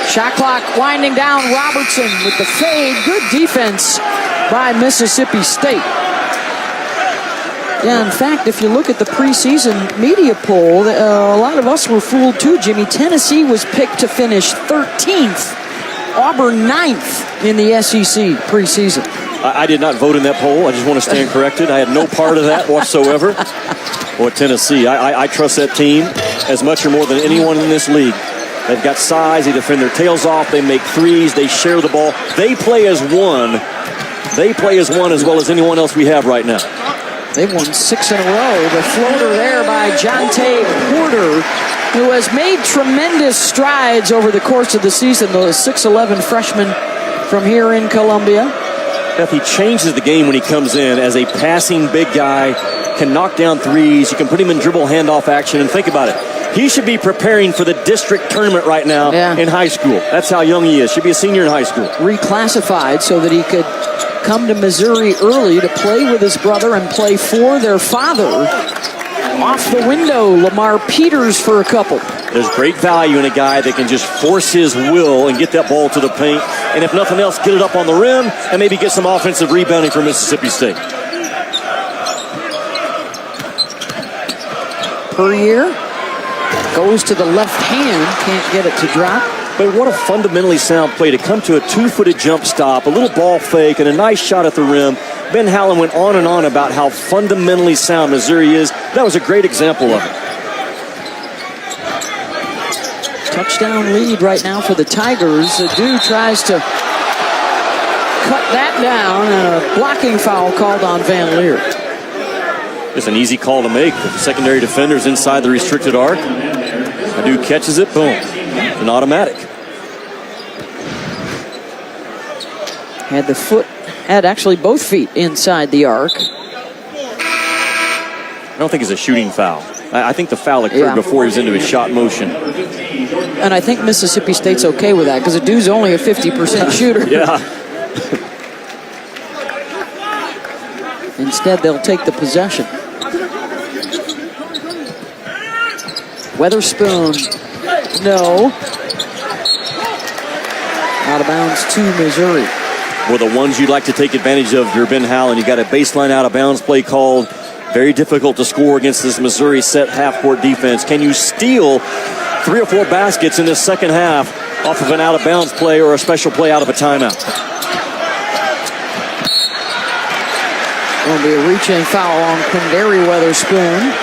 Shot clock winding down. Robertson with the fade. Good defense by Mississippi State. Yeah, in fact, if you look at the preseason media poll, a lot of us were fooled too, Jimmy. Tennessee was picked to finish 13th. Auburn 9th in the SEC preseason. I did not vote in that poll. I just want to stand corrected. I had no part of that whatsoever. Or Tennessee. I trust that team as much or more than anyone in this league. They've got size. They defend their tails off. They make threes. They share the ball. They play as one. They play as one as well as anyone else we have right now. They've won 6 in a row. The floater there by Jontay Porter, who has made tremendous strides over the course of the season. The 6'11" freshman from here in Columbia. Beth, he changes the game when he comes in as a passing big guy, can knock down threes. You can put him in dribble handoff action, and think about it. He should be preparing for the district tournament right now in high school. That's how young he is. Should be a senior in high school. Reclassified so that he could come to Missouri early to play with his brother and play for their father. Off the window, Lamar Peters for a couple. There's great value in a guy that can just force his will and get that ball to the paint. And if nothing else, get it up on the rim and maybe get some offensive rebounding for Mississippi State. Puryear goes to the left hand, can't get it to drop. But what a fundamentally sound play to come to a 2-footed jump stop, a little ball fake, and a nice shot at the rim. Ben Howland went on and on about how fundamentally sound Missouri is. That was a great example of it. Touchdown lead right now for the Tigers. Adu tries to cut that down, and a blocking foul called on Van Leer. Just an easy call to make. The secondary defenders inside the restricted arc. Adu catches it, boom. An automatic. Had actually both feet inside the arc. I don't think it's a shooting foul. I think the foul occurred before he was into his shot motion. And I think Mississippi State's okay with that because Adu's only a 50% shooter. Yeah. Instead, they'll take the possession. Weatherspoon, no. Out of bounds to Missouri. Were the ones you'd like to take advantage of, your Ben Howland. You got a baseline out of bounds play called. Very difficult to score against this Missouri set half-court defense. Can you steal 3 or 4 baskets in this second half off of an out of bounds play or a special play out of a timeout? Going to be a reach-in foul on Quindary Weatherspoon.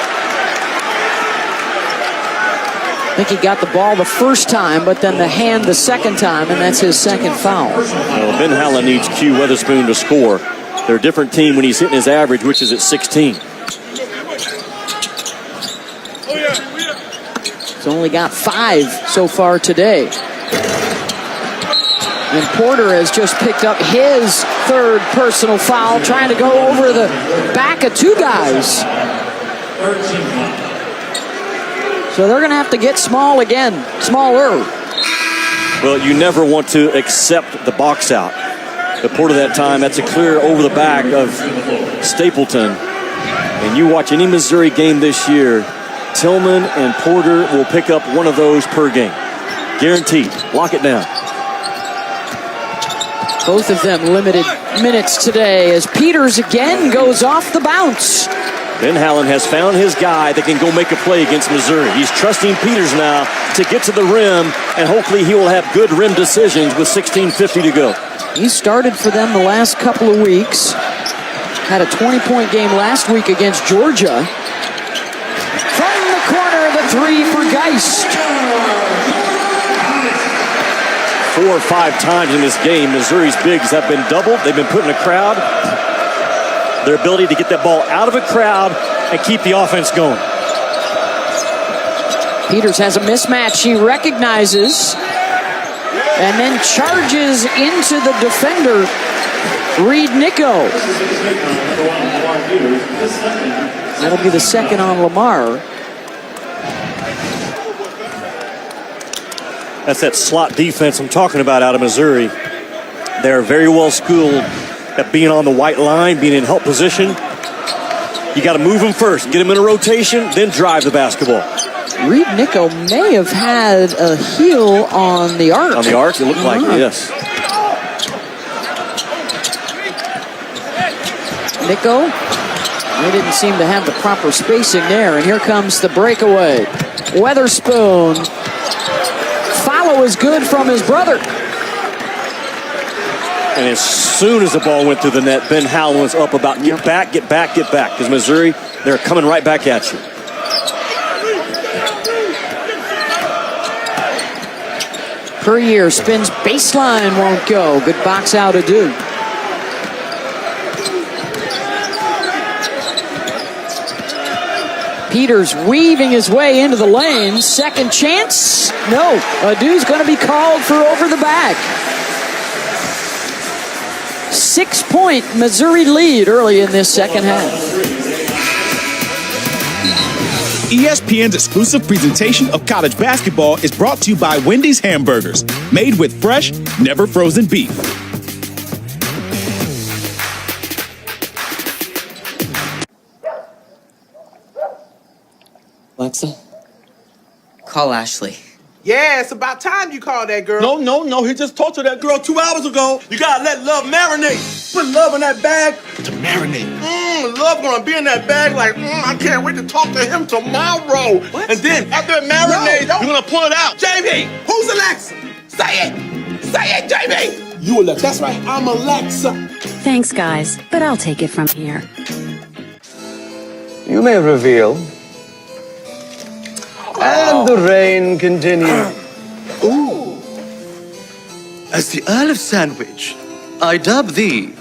I think he got the ball the first time, but then the hand the second time, and that's his second foul. Well, Ben Howland needs Q Weatherspoon to score. They're a different team when he's hitting his average, which is at 16. He's only got 5 so far today. And Porter has just picked up his 3rd personal foul, trying to go over the back of 2 guys. So they're going to have to get small again, smaller. Well, you never want to accept the box out. But Porter that time, that's a clear over the back of Stapleton. And you watch any Missouri game this year, Tillman and Porter will pick up one of those per game. Guaranteed. Lock it down. Both of them limited minutes today as Peters again goes off the bounce. Ben Howland has found his guy that can go make a play against Missouri. He's trusting Peters now to get to the rim, and hopefully he will have good rim decisions with 16:50 to go. He started for them the last couple of weeks. Had a 20-point game last week against Georgia. From the corner, the 3 for Geist. 4 or 5 times in this game, Missouri's bigs have been doubled. They've been put in a crowd. Their ability to get that ball out of a crowd and keep the offense going. Peters has a mismatch he recognizes and then charges into the defender, Reed Nico. That'll be the second on Lamar. That's that slot defense I'm talking about out of Missouri. They're very well schooled at being on the white line, being in help position. You got to move them first, get them in a rotation, then drive the basketball. Reed Nico may have had a heel on the arc. On the arc, it looked like, yes. Nico, they didn't seem to have the proper spacing there. And here comes the breakaway. Weatherspoon. Follow is good from his brother. And as soon as the ball went through the net, Ben Howland was up about get back, get back, get back. Because Missouri, they're coming right back at you. Per year, spins baseline, won't go. Good box out of Duke. Peters weaving his way into the lane. Second chance. No. Adu's going to be called for over the back. 6-point Missouri lead early in this second half. ESPN's exclusive presentation of college basketball is brought to you by Wendy's Hamburgers, made with fresh, never frozen beef. Alexa, call Ashley. Yeah, it's about time you called that girl. No. He just talked to that girl 2 hours ago. You gotta let love marinate. Put love in that bag to marinate. Love gonna be in that bag like, I can't wait to talk to him tomorrow. What? And then after it marinates, you're gonna pull it out. JB, who's Alexa? Say it, JB. You Alexa. That's right, I'm Alexa. Thanks, guys, but I'll take it from here. You may reveal. And the rain continues. Ooh. As the Earl of Sandwich, I dub thee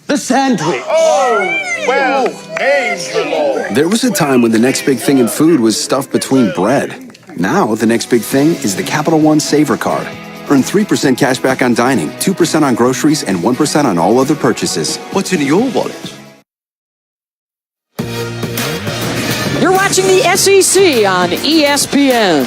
the Sandwich. Oh, well, Angel. There was a time when the next big thing in food was stuff between bread. Now, the next big thing is the Capital One Savor Card. Earn 3% cash back on dining, 2% on groceries, and 1% on all other purchases. What's in your wallet? You're watching the SEC on ESPN.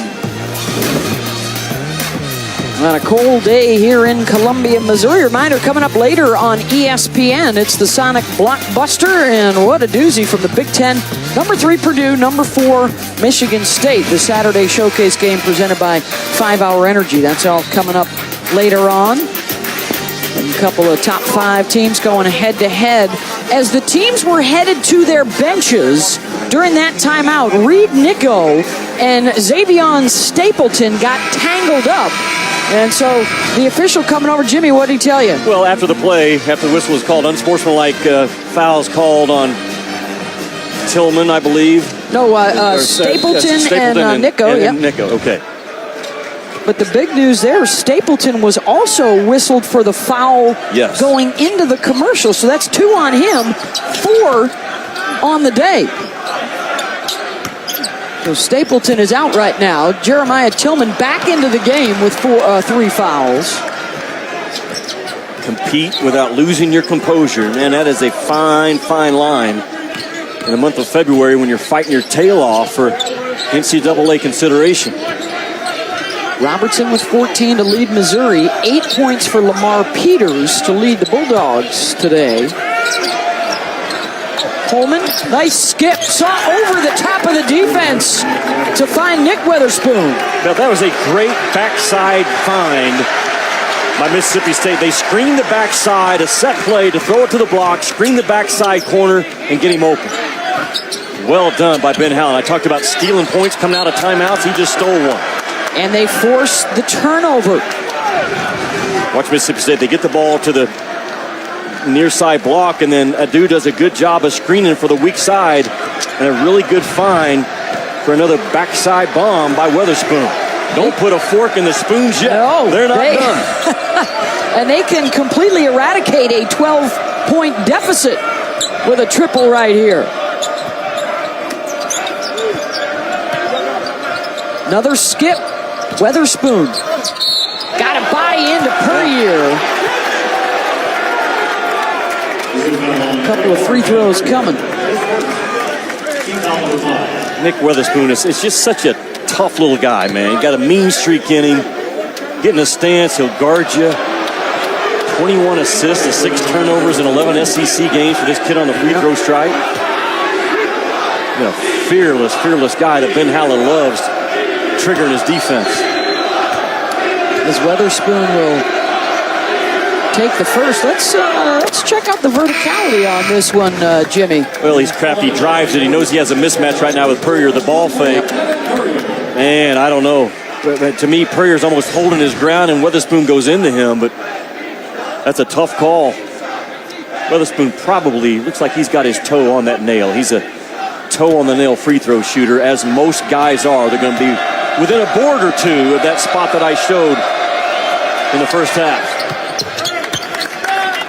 On a cold day here in Columbia, Missouri. Reminder coming up later on ESPN. It's the Sonic Blockbuster, and what a doozy from the Big Ten. Number 3 Purdue, number 4 Michigan State. The Saturday showcase game presented by 5 Hour Energy. That's all coming up later on. A couple of top 5 teams going head-to-head. As the teams were headed to their benches during that timeout, Reed Nico and Xavion Stapleton got tangled up. And so the official coming over, Jimmy, what did he tell you? Well, after the play, after the whistle was called, unsportsmanlike fouls called on Tillman, I believe. No, Stapleton and Nico. And Nico, okay. But the big news there, Stapleton was also whistled for the foul going into the commercial. So that's 2 on him, 4 on the day. So Stapleton is out right now. Jeremiah Tillman back into the game with 3 fouls. Compete without losing your composure. Man, that is a fine, fine line in the month of February when you're fighting your tail off for NCAA consideration. Robertson with 14 to lead Missouri. 8 points for Lamar Peters to lead the Bulldogs today. Holman, nice skip. Saw over the top of the defense to find Nick Weatherspoon. Now, that was a great backside find by Mississippi State. They screened the backside, a set play to throw it to the block, screen the backside corner, and get him open. Well done by Ben Howland. I talked about stealing points coming out of timeouts. He just stole one. And they force the turnover. Watch Mississippi State. They get the ball to the near side block, and then Adu does a good job of screening for the weak side, and a really good find for another backside bomb by Weatherspoon. Don't put a fork in the spoons yet. No, they're not done. And they can completely eradicate a 12-point deficit with a triple right here. Another skip. Weatherspoon got to buy into Puryear. A couple of free throws coming. Nick Weatherspoon is just such a tough little guy, man. He got a mean streak in him. Get in a stance, he'll guard you. 21 assists and 6 turnovers in 11 SEC games for this kid on the free throw stripe. Fearless guy that Ben Howland loves, triggering his defense. As Weatherspoon will take the first. Let's check out the verticality on this one, Jimmy. Well, he's crafty. He drives it. He knows he has a mismatch right now with Purrier, the ball fake. Man, I don't know. But to me, Purrier's almost holding his ground, and Weatherspoon goes into him, but that's a tough call. Weatherspoon probably looks like he's got his toe on that nail. He's a toe on the nail free throw shooter, as most guys are. They're going to be within a board or two of that spot that I showed in the first half.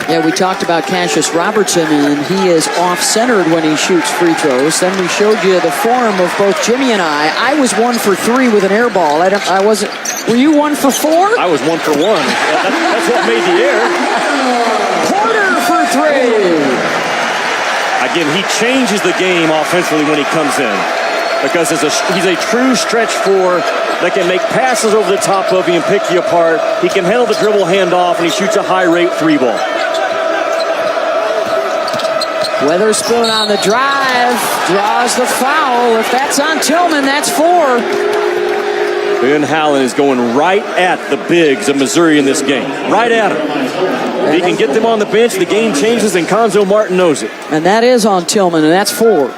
Yeah, we talked about Cassius Robertson, and he is off-centered when he shoots free throws. Then we showed you the form of both Jimmy and I. I was 1 for 3 with an air ball. I wasn't. Were you 1 for 4? I was 1 for 1. That's what made the air. Porter for 3. Again, he changes the game offensively when he comes in, because he's a true stretch 4 that can make passes over the top of you and pick you apart. He can handle the dribble handoff, and he shoots a high-rate 3-ball. Weatherspoon on the drive, draws the foul. If that's on Tillman, that's 4. Ben Howland is going right at the bigs of Missouri in this game. Right at them. If he can get them on the bench, the game changes, and Conzo Martin knows it. And that is on Tillman, and that's 4.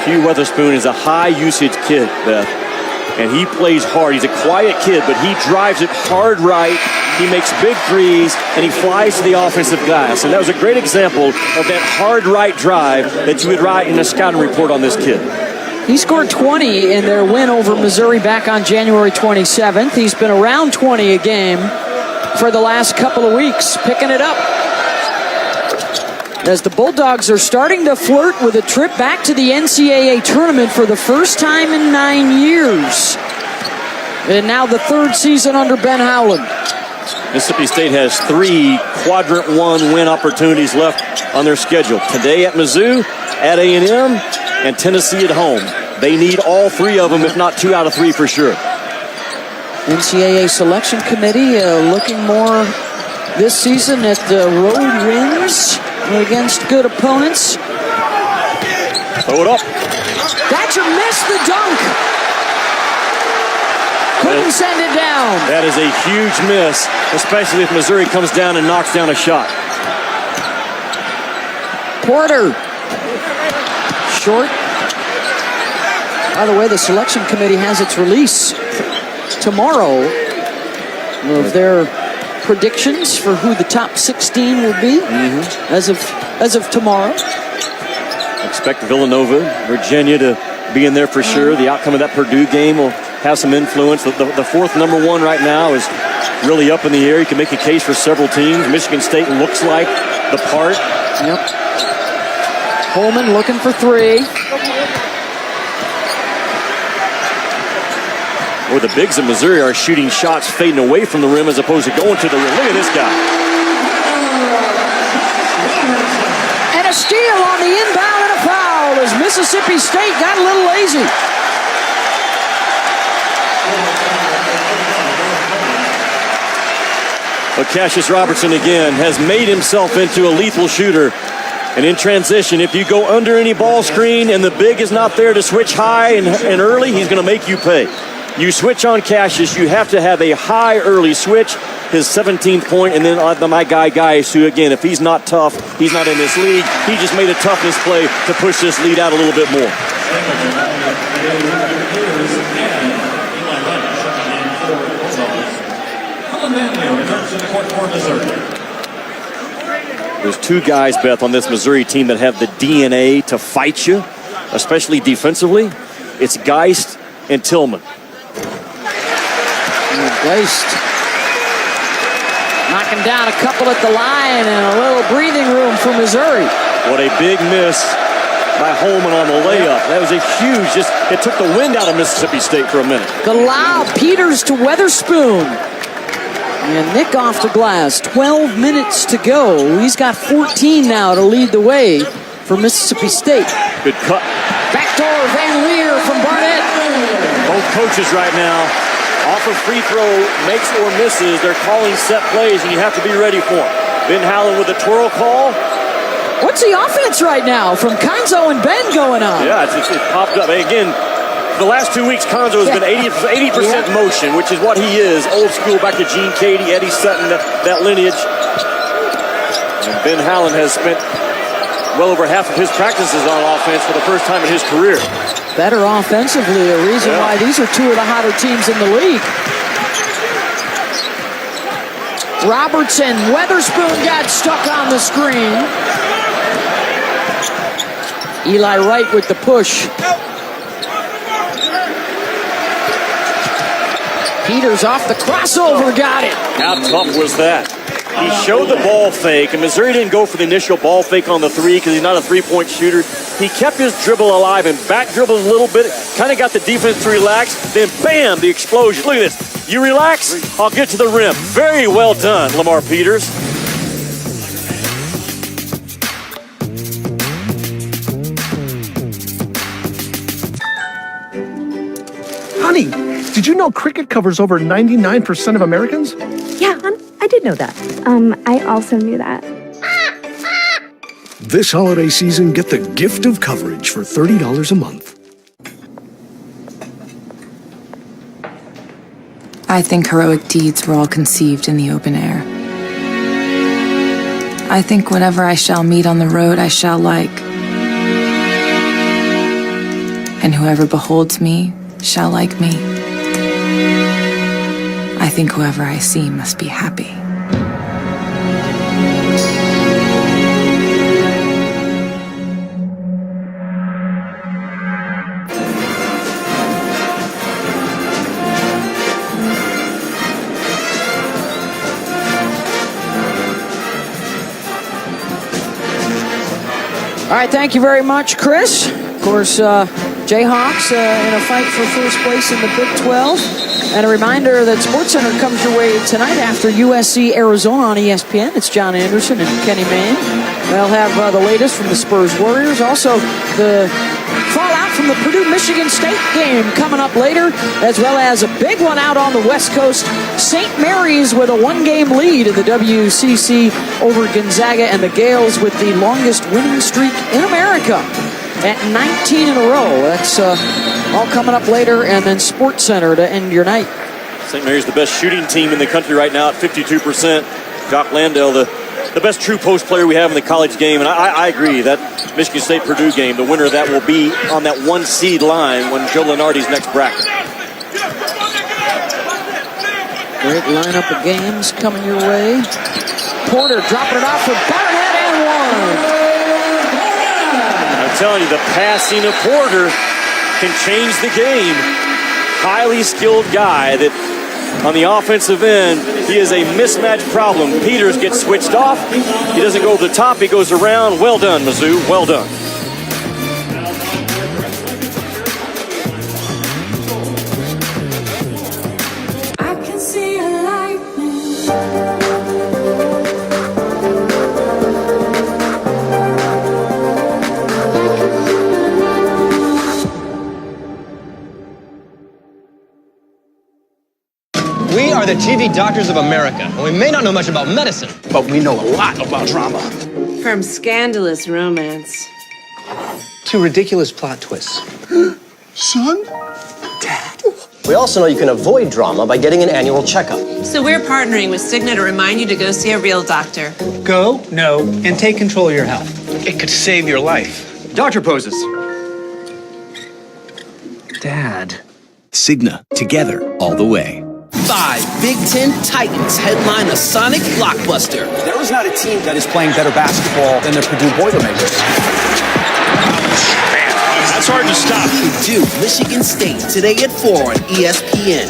Hugh Weatherspoon is a high-usage kid, Beth, and he plays hard. He's a quiet kid, but he drives it hard right. He makes big threes, and he flies to the offensive glass. And that was a great example of that hard right drive that you would write in a scouting report on this kid. He scored 20 in their win over Missouri back on January 27th. He's been around 20 a game for the last couple of weeks, picking it up. As the Bulldogs are starting to flirt with a trip back to the NCAA tournament for the first time in 9 years. And now the 3rd season under Ben Howland. Mississippi State has 3 quadrant 1 win opportunities left on their schedule. Today at Mizzou, at A&M, and Tennessee at home. They need all 3 of them, if not 2 out of 3 for sure. NCAA selection committee looking more this season at road wins against good opponents. Throw it up. Thatcher missed the dunk. Couldn't send it down. That is a huge miss, especially if Missouri comes down and knocks down a shot. Porter. Short. By the way, the selection committee has its release tomorrow of their predictions for who the top 16 will be as of tomorrow. Expect Villanova, Virginia to be in there for sure. The outcome of that Purdue game will have some influence. The 4th number 1 right now is really up in the air. You can make a case for several teams. Michigan State looks like the part. Yep. Holman looking for 3. Or the bigs of Missouri are shooting shots fading away from the rim as opposed to going to the rim. Look at this guy. And a steal on the inbound and a foul as Mississippi State got a little lazy. But Cassius Robertson again has made himself into a lethal shooter. And in transition, if you go under any ball screen and the big is not there to switch high and early, he's going to make you pay. You switch on Cassius, you have to have a high early switch, his 17th point, and then my guy Gaius, who again, if he's not tough, he's not in this league. He just made a toughness play to push this lead out a little bit more. There's 2 guys, Beth, on this Missouri team that have the DNA to fight you, especially defensively. It's Geist and Tillman. Geist knocking down a couple at the line and a little breathing room for Missouri. What a big miss by Holman on the layup. That was a huge, it took the wind out of Mississippi State for a minute. The lob, Peters to Weatherspoon. And Nick off the glass, 12 minutes to go. He's got 14 now to lead the way for Mississippi State. Good cut. Backdoor Van Leer from Barnett. Both coaches right now, off a free throw, makes or misses. They're calling set plays, and you have to be ready for them. Ben Howland with a twirl call. What's the offense right now from Konzo and Ben going on? Yeah, it popped up. Again, the last 2 weeks, Konzo has been 80% motion, which is what he is. Old school, back to Gene Cady, Eddie Sutton, that lineage. And Ben Howland has spent well over half of his practices on offense for the first time in his career. Better offensively, a reason why these are two of the hotter teams in the league. Robertson, Weatherspoon got stuck on the screen. Eli Wright with the push. Peters off the crossover, got it. How tough was that? He showed the ball fake, and Missouri didn't go for the initial ball fake on the three because he's not a three-point shooter. He kept his dribble alive and back dribbled a little bit, kind of got the defense to relax, then bam, the explosion. Look at this. You relax, I'll get to the rim. Very well done, Lamar Peters. Honey, did you know cricket covers over 99% of Americans? Yeah, I did know that. I also knew that. This holiday season, get the gift of coverage for $30 a month. I think heroic deeds were all conceived in the open air. I think whatever I shall meet on the road, I shall like. And whoever beholds me shall like me. I think whoever I see must be happy. All right, thank you very much, Chris. Of course, Jayhawks in a fight for first place in the Big 12. And a reminder that SportsCenter comes your way tonight after USC Arizona on ESPN. It's John Anderson and Kenny Mayne. They'll have the latest from the Spurs Warriors. Also, the fallout from the Purdue-Michigan State game coming up later, as well as a big one out on the West Coast. St. Mary's with a one-game lead in the WCC over Gonzaga, and the Gales with the longest winning streak in America at 19 in a row. That's all coming up later, and then SportsCenter to end your night. St. Mary's the best shooting team in the country right now at 52%. Jock Landale, the best true post player we have in the college game. And I agree that Michigan State-Purdue game, the winner of that will be on that one seed line when Joe Lunardi's next bracket. Great lineup of games coming your way. Porter dropping it off for Barnett and one. I'm telling you, the passing of Porter can change the game. Highly skilled guy that on the offensive end, he is a mismatch problem. Peters gets switched off. He doesn't go over the top. He goes around. Well done, Mizzou. Well done. I can see a lightning. We are the TV doctors of America, and we may not know much about medicine, but we know a lot about drama. From scandalous romance to ridiculous plot twists. Son? Dad? We also know you can avoid drama by getting an annual checkup. So we're partnering with Cigna to remind you to go see a real doctor. Go, know, and take control of your health. It could save your life. Doctor poses. Dad. Cigna, together, all the way. 5 Big Ten Titans headline a Sonic blockbuster. There is not a team that is playing better basketball than the Purdue Boilermakers. Man, that's hard to stop. Purdue, Michigan State, today at 4 on ESPN.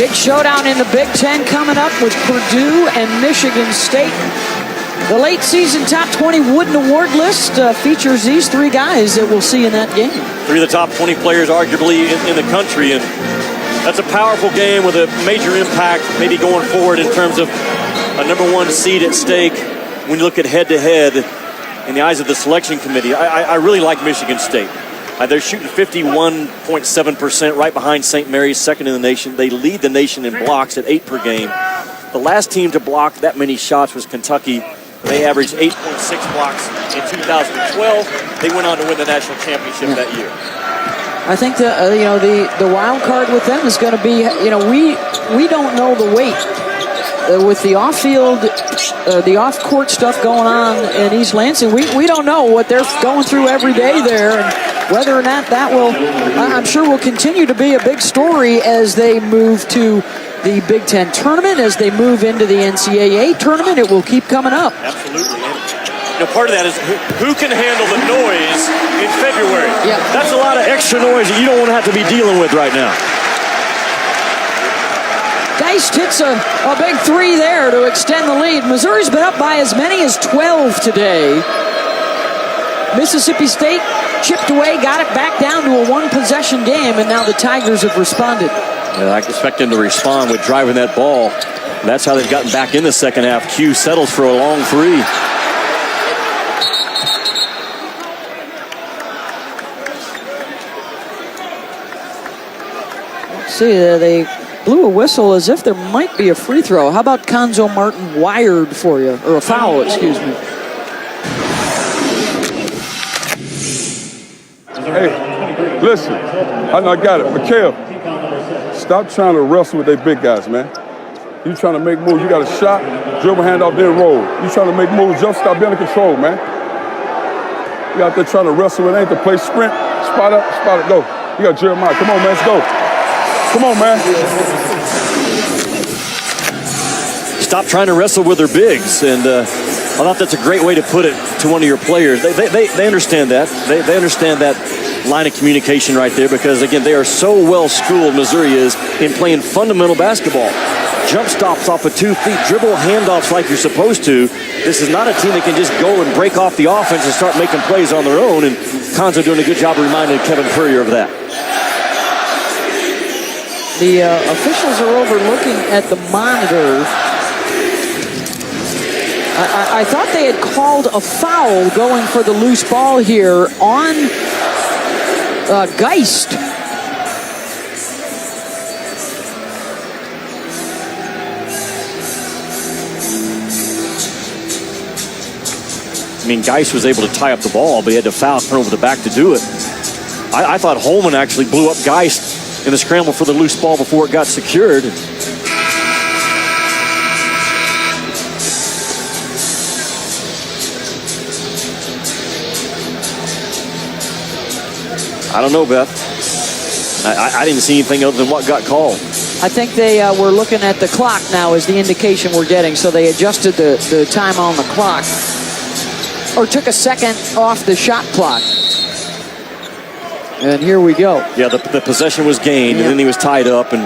Big showdown in the Big Ten coming up with Purdue and Michigan State. The late season top 20 Wooden Award list features these three guys that we'll see in that game. 3 of the top 20 players arguably in the country, and that's a powerful game with a major impact maybe going forward in terms of a #1 seed at stake. when you look at head-to-head in the eyes of the selection committee, I really like Michigan State. They're shooting 51.7%, right behind St. Mary's, second in the nation. They lead the nation in blocks at 8 per game. The last team to block that many shots was Kentucky. They averaged 8.6 blocks in 2012. They went on to win the national championship that year. I think the wild card with them is going to be, we don't know the weight with the off-field, the off-court stuff going on in East Lansing. We don't know what they're going through every day there, and whether or not that will, I'm sure, will continue to be a big story as they move to the Big Ten tournament, as they move into the NCAA tournament. It will keep coming up. Absolutely. Part of that is who can handle the noise in February. Yeah. That's a lot of extra noise that you don't want to have to be dealing with right now. Geist hits a big three there to extend the lead. Missouri's been up by as many as 12 today. Mississippi State chipped away, got it back down to a one-possession game, and now the Tigers have responded. I expect them to respond with driving that ball. That's how they've gotten back in the second half. Q settles for a long three. See, they blew a whistle as if there might be a free throw. How about Conzo Martin wired for you? Or a foul, excuse me. Hey, listen, I got it. Mikhail, stop trying to wrestle with their big guys, man. You trying to make moves. You got a shot, dribble, hand off, then roll. You trying to make moves, just stop being in control, man. You out there trying to wrestle with anything, play sprint, spot up, go. You got Jeremiah. Come on, man, let's go. Come on, man. Stop trying to wrestle with their bigs. And I thought that's a great way to put it to one of your players. They understand that. They understand that line of communication right there because, again, they are so well-schooled, Missouri is, in playing fundamental basketball. Jump stops off of 2 feet, dribble handoffs like you're supposed to. This is not a team that can just go and break off the offense and start making plays on their own. And Conzo doing a good job of reminding Kevin Furrier of that. The officials are overlooking at the monitor. I thought they had called a foul going for the loose ball here on Geist. I mean, Geist was able to tie up the ball, but he had to foul, turn over the back to do it. I thought Holman actually blew up Geist in the scramble for the loose ball before it got secured. I don't know, Beth. I didn't see anything other than what got called. I think they were looking at the clock now as the indication we're getting, so they adjusted the time on the clock. Or took a second off the shot clock. And here we go. Yeah, the possession was gained, and then he was tied up. And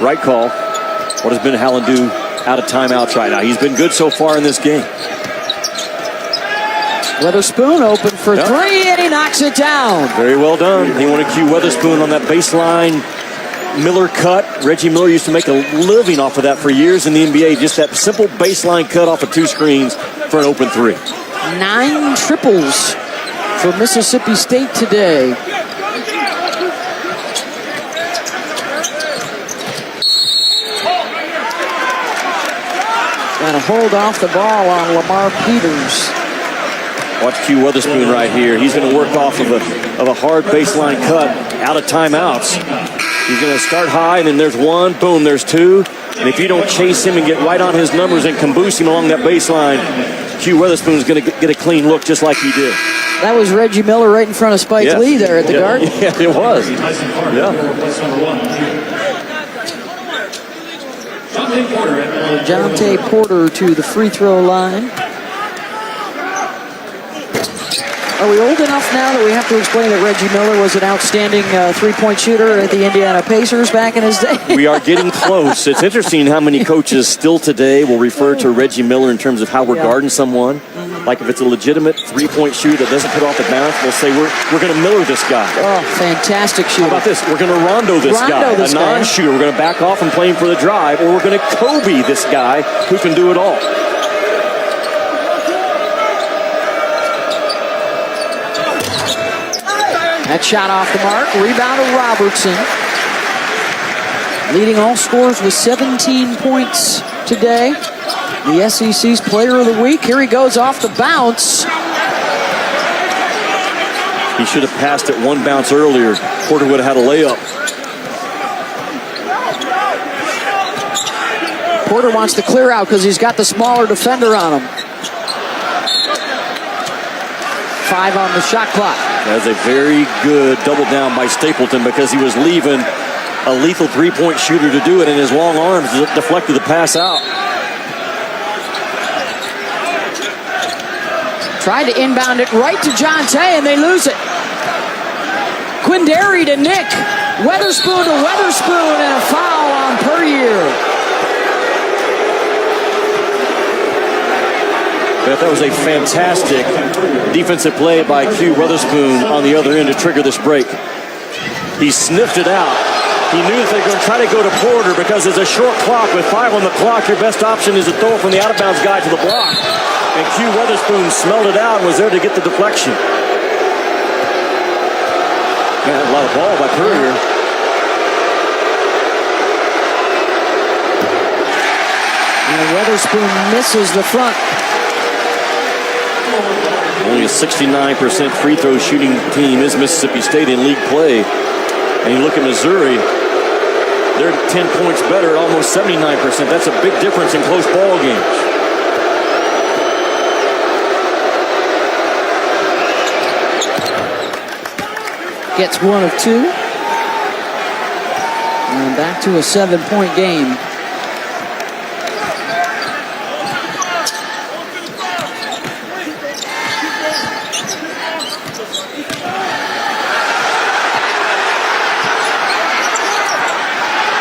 right call. What has Ben Howland do out of timeouts right now? He's been good so far in this game. Weatherspoon open for three, and he knocks it down. Very well done. He wanted Q Weatherspoon on that baseline Miller cut. Reggie Miller used to make a living off of that for years in the NBA. Just that simple baseline cut off of 2 screens for an open 3. 9 triples for Mississippi State today. And a hold off the ball on Lamar Peters. Watch Q Weatherspoon right here. He's going to work off of a hard baseline cut out of timeouts. He's going to start high, and then there's 1, boom, there's 2. And if you don't chase him and get right on his numbers and caboose him along that baseline, Q Weatherspoon is going to get a clean look just like he did. That was Reggie Miller right in front of Spike Lee there at the Garden. Yeah, it was. Yeah. Jonte Porter to the free throw line. Are we old enough now that we have to explain that Reggie Miller was an outstanding three-point shooter at the Indiana Pacers back in his day? We are getting close. It's interesting how many coaches still today will refer to Reggie Miller in terms of how we're guarding someone. Like if it's a legitimate three-point shooter that doesn't put off the bounce, they'll say we're going to Miller this guy. Oh, fantastic shooter. How about this? We're going to Rondo this guy. A non-shooter. We're going to back off and play him for the drive, or we're going to Kobe this guy who can do it all. That shot off the mark. Rebound to Robertson. Leading all scorers with 17 points today. The SEC's Player of the Week. Here he goes off the bounce. He should have passed it one bounce earlier. Porter would have had a layup. Porter wants to clear out because he's got the smaller defender on him. 5 on the shot clock. That's a very good double down by Stapleton because he was leaving a lethal three-point shooter to do it, and his long arms deflected the pass out. Tried to inbound it right to Jonte, and they lose it. Quindary to Nick. Weatherspoon to Weatherspoon, and a foul on Puryear. That was a fantastic defensive play by Q Weatherspoon on the other end to trigger this break. He sniffed it out. He knew that they were going to try to go to Porter because there's a short clock. With 5 on the clock, your best option is to throw it from the out-of-bounds guy to the block. And Q Weatherspoon smelled it out and was there to get the deflection. Man, a lot of ball by Puryear. And Weatherspoon misses the front. Only a 69% free throw shooting team is Mississippi State in league play. And you look at Missouri, they're 10 points better, almost 79%. That's a big difference in close ball games. Gets 1 of 2. And back to a 7-point game.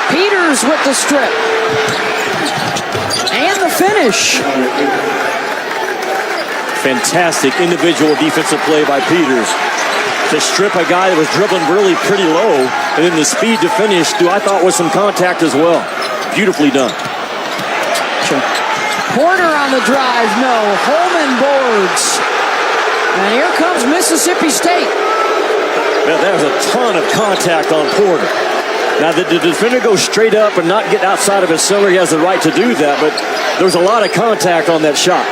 Peters with the strip. And the finish. Fantastic individual defensive play by Peters to strip a guy that was dribbling really pretty low, and then the speed to finish, I thought was some contact as well. Beautifully done. Porter on the drive, no. Holman boards. And here comes Mississippi State. That was a ton of contact on Porter. Now, the defender goes straight up and not get outside of his cylinder. He has the right to do that, but there's a lot of contact on that shot.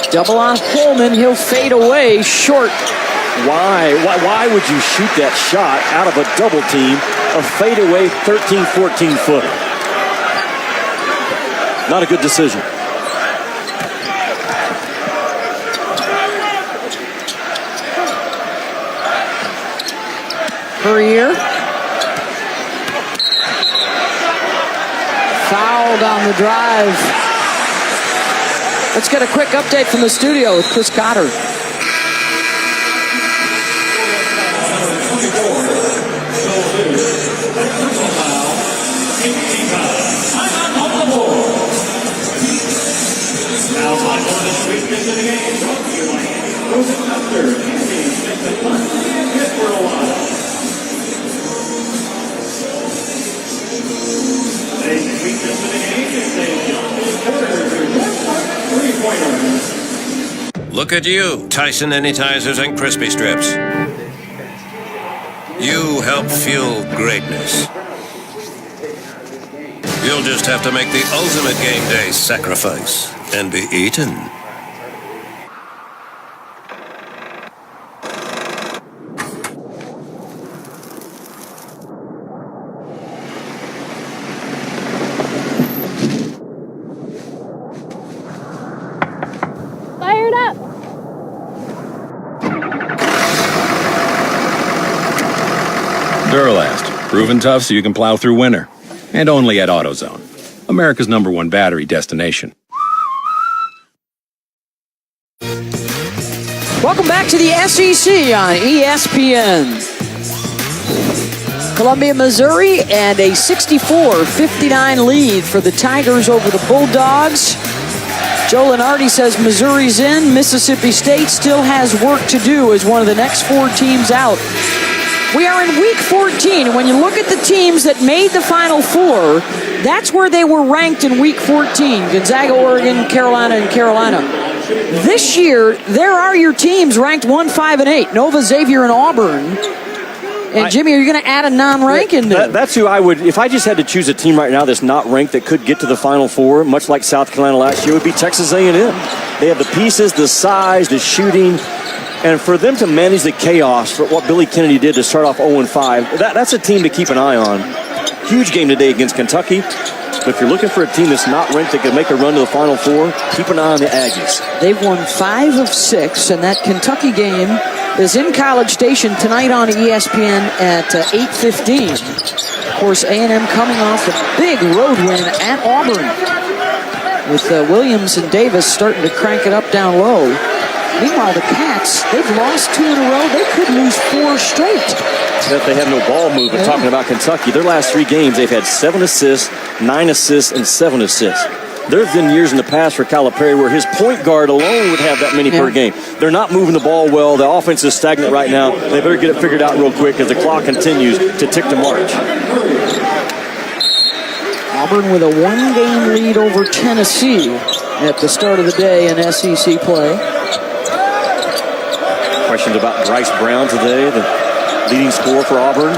Double on Holman. He'll fade away short. Why would you shoot that shot out of a double team, a fadeaway 13, 14 footer? Not a good decision. Puryear. Fouled on the drive. Let's get a quick update from the studio with Chris Cotter. Look at you, Tyson Anytizers and Crispy Strips. You help fuel greatness. You'll just have to make the ultimate game day sacrifice and be eaten. Fired up. Duralast, proven tough so you can plow through winter. And only at AutoZone, America's #1 battery destination. Welcome back to the SEC on ESPN. Columbia, Missouri, and a 64-59 lead for the Tigers over the Bulldogs. Joe Lunardi says Missouri's in. Mississippi State still has work to do as one of the next 4 teams out We are in week 14, and when you look at the teams that made the Final Four, that's where they were ranked in week 14. Gonzaga, Oregon, Carolina, and Carolina. This year, there are your teams ranked 1, 5, and 8. Nova, Xavier, and Auburn. And Jimmy, are you going to add a non-rank in there? That's who I would, if I just had to choose a team right now that's not ranked that could get to the Final Four, much like South Carolina last year, would be Texas A&M. They have the pieces, the size, the shooting, and for them to manage the chaos for what Billy Kennedy did to start off 0-5, that's a team to keep an eye on. Huge game today against Kentucky. But if you're looking for a team that's not ranked that could make a run to the Final Four, keep an eye on the Aggies. They've won 5 of 6, and that Kentucky game is in College Station tonight on ESPN at 8:15. Of course, A&M coming off a big road win at Auburn, with Williams and Davis starting to crank it up down low. Meanwhile, the Cats, they've lost 2 in a row. They could lose 4 straight. That they have no ball movement. Talking about Kentucky, their last 3 games, they've had 7 assists, 9 assists, and 7 assists. There have been years in the past for Calipari where his point guard alone would have that many per game. They're not moving the ball well. The offense is stagnant right now. They better get it figured out real quick as the clock continues to tick to March. Auburn with a 1-game lead over Tennessee at the start of the day in SEC play. Questions about Bryce Brown today, the leading scorer for Auburn.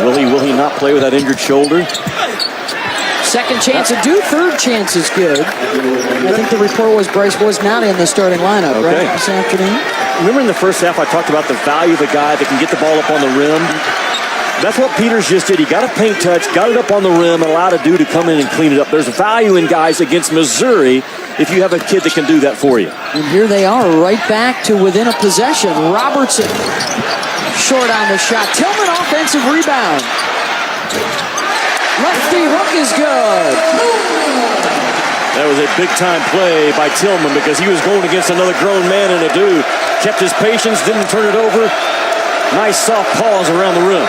Will he not play with that injured shoulder? Second chance to do, third chance is good. I think the report was Bryce was not in the starting lineup, right, this afternoon? Remember in the first half I talked about the value of the guy that can get the ball up on the rim? That's what Peters just did. He got a paint touch, got it up on the rim, and allowed a dude to come in and clean it up. There's value in guys against Missouri if you have a kid that can do that for you. And here they are, right back to within a possession. Robertson short on the shot. Tillman offensive rebound. Lefty hook is good. That was a big-time play by Tillman because he was going against another grown man and a dude. Kept his patience, didn't turn it over. Nice soft pause around the rim.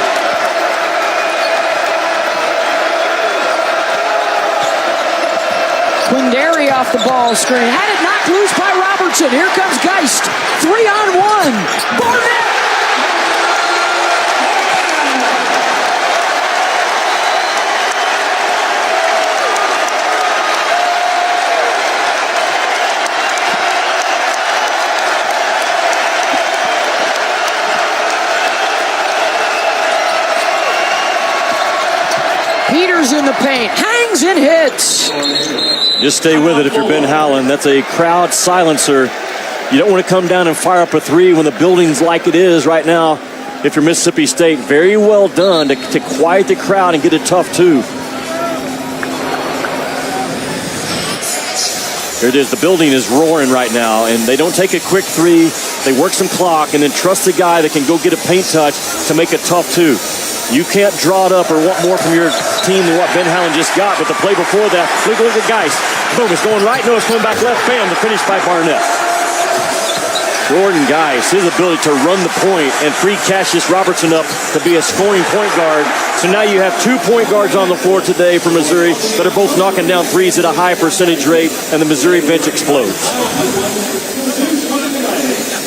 Quindary off the ball screen. Had it knocked loose by Robertson. Here comes Geist. 3-on-1. Barnett. Peters in the paint. Hangs and hits. Just stay with it if you're Ben Howland. That's a crowd silencer. You don't want to come down and fire up a 3 when the building's like it is right now. If you're Mississippi State, very well done to quiet the crowd and get a tough 2. Here it is. The building is roaring right now, and they don't take a quick 3. They work some clock and then trust the guy that can go get a paint touch to make a tough 2. You can't draw it up or want more from your team than what Ben Howland just got. But the play before that, look at Geist. Boom, it's going right. No, it's coming back left. Bam, the finish by Barnett. Jordan Geist, his ability to run the point and free Cassius Robertson up to be a scoring point guard. So now you have 2 point guards on the floor today for Missouri that are both knocking down threes at a high percentage rate, and the Missouri bench explodes.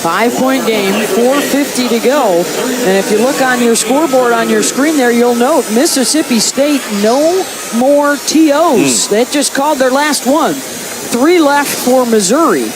5-point game, 4:50 to go. And if you look on your scoreboard on your screen there, you'll note Mississippi State, no more TOs. They just called their last one. 3 left for Missouri.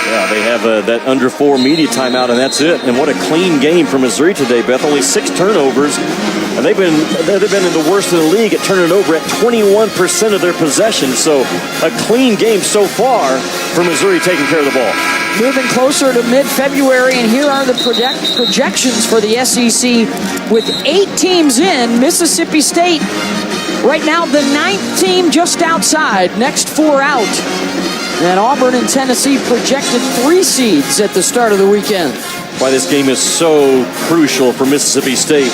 Yeah, they have that under 4 media timeout, and that's it. And what a clean game for Missouri today, Beth. Only 6 turnovers. And they've been in the worst in the league at turning it over at 21% of their possessions. So a clean game so far for Missouri taking care of the ball. Moving closer to mid-February, and here are the projections for the SEC with 8 teams in. Mississippi State, right now the 9th team just outside, next 4 out. And Auburn and Tennessee projected 3 seeds at the start of the weekend. Why this game is so crucial for Mississippi State.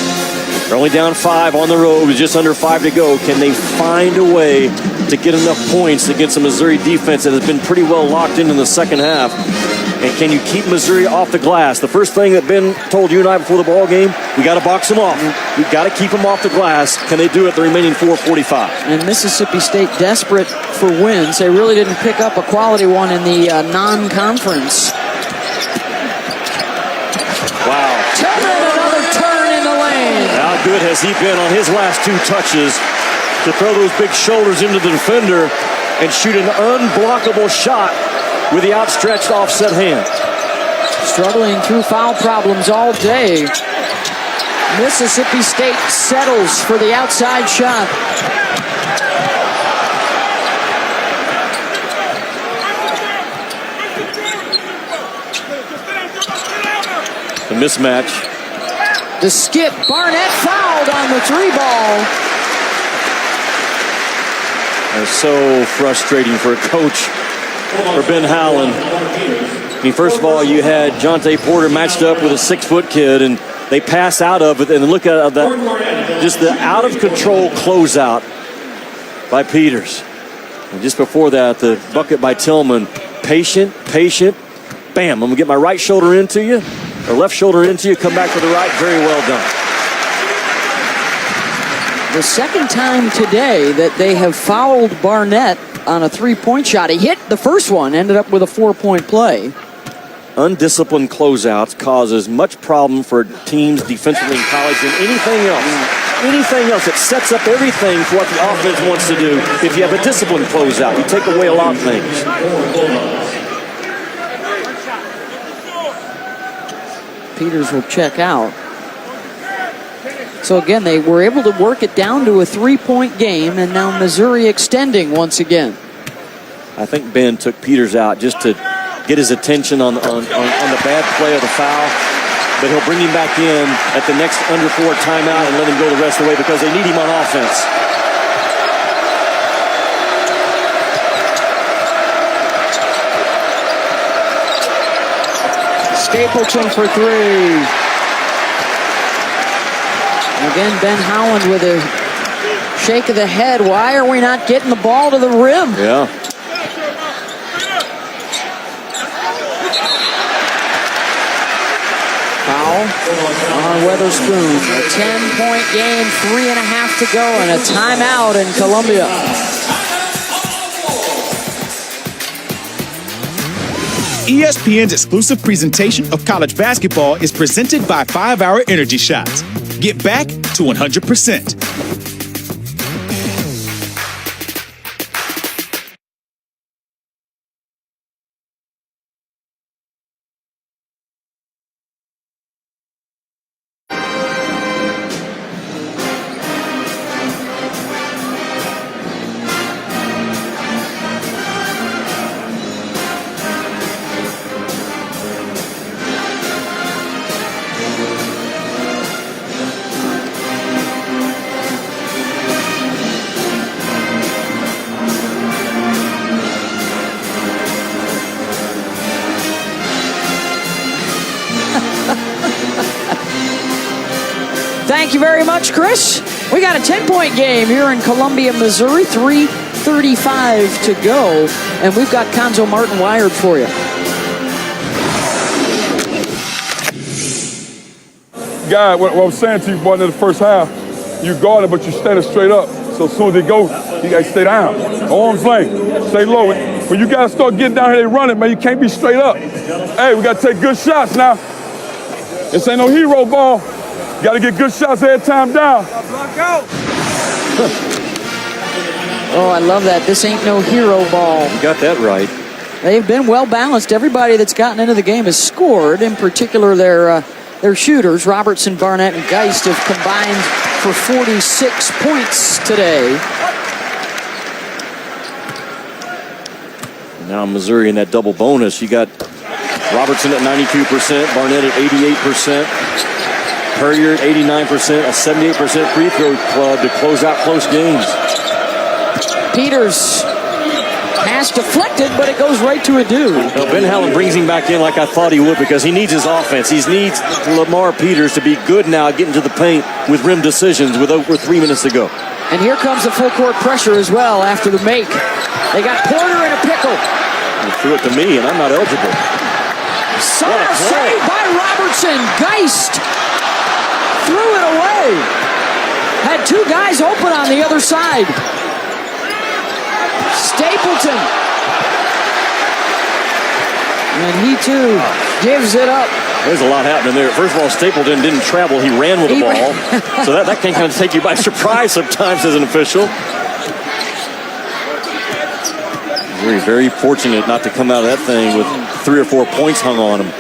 They're only down 5 on the road with just under 5 to go. Can they find a way to get enough points against a Missouri defense that has been pretty well locked in the second half? And can you keep Missouri off the glass? The first thing that Ben told you and I before the ball game, we got to box them off. We got to keep them off the glass. Can they do it the remaining 4:45? And Mississippi State desperate for wins. They really didn't pick up a quality one in the non-conference. Wow. Tillman, another turn in the lane. How good has he been on his last 2 touches to throw those big shoulders into the defender and shoot an unblockable shot with the outstretched offset hand. Struggling through foul problems all day. Mississippi State settles for the outside shot. The mismatch. The skip. Barnett fouled on the 3-ball. It's so frustrating for a coach, for Ben Howland. I mean, first of all, you had Jonte Porter matched up with a 6-foot kid, and they pass out of it. And look at that, just the out-of-control closeout by Peters. And just before that, the bucket by Tillman. Patient. Bam, I'm going to get my right shoulder into you, or left shoulder into you, come back to the right. Very well done. The second time today that they have fouled Barnett on a 3-point shot. He hit the first one, ended up with a 4-point play. Undisciplined closeouts cause as much problem for teams defensively in college than anything else. Anything else. It sets up everything for what the offense wants to do. If you have a disciplined closeout, you take away a lot of things. Peters will check out. So again, they were able to work it down to a 3-point game, and now Missouri extending once again. I think Ben took Peters out just to get his attention on the bad play of the foul, but he'll bring him back in at the next under 4 timeout and let him go the rest of the way because they need him on offense. Stapleton for 3. Again, Ben Howland with a shake of the head. Why are we not getting the ball to the rim? Yeah. Foul on Weatherspoon. A 10-point game, 3.5 to go, and a timeout in Columbia. ESPN's exclusive presentation of college basketball is presented by 5-Hour Energy Shots. Get back to 100%. Thank you very much, Chris. We got a 10-point game here in Columbia, Missouri. 3:35 to go, and we've got Conzo Martin wired for you. Guy, what I'm saying to you, boy, in the first half, you guard it, but you standing straight up. So as soon as they go, you got to stay down. Arms length, stay low. When you guys start getting down here, they running, man, you can't be straight up. Hey, we got to take good shots now. This ain't no hero ball. Got to get good shots every time down. Oh, I love that. This ain't no hero ball. You got that right. They've been well balanced. Everybody that's gotten into the game has scored. In particular, their shooters, Robertson, Barnett, and Geist, have combined for 46 points today. Now Missouri in that double bonus. You got Robertson at 92%, Barnett at 88%. Currier at 89%, a 78% free throw club to close out close games. Peters pass deflected, but it goes right to Adu. Well, Ben Howland brings him back in like I thought he would because he needs his offense. He needs Lamar Peters to be good now getting to the paint with rim decisions with over 3 minutes to go. And here comes the full court pressure as well after the make. They got Porter in a pickle. He threw it to me, and I'm not eligible. Saved by Robertson. Geist threw it away. Had 2 guys open on the other side. Stapleton. And he too gives it up. There's a lot happening there. First of all, Stapleton didn't travel. He ran with the ball. So that can kind of take you by surprise sometimes as an official. Very, very fortunate not to come out of that thing with 3 or 4 points hung on him.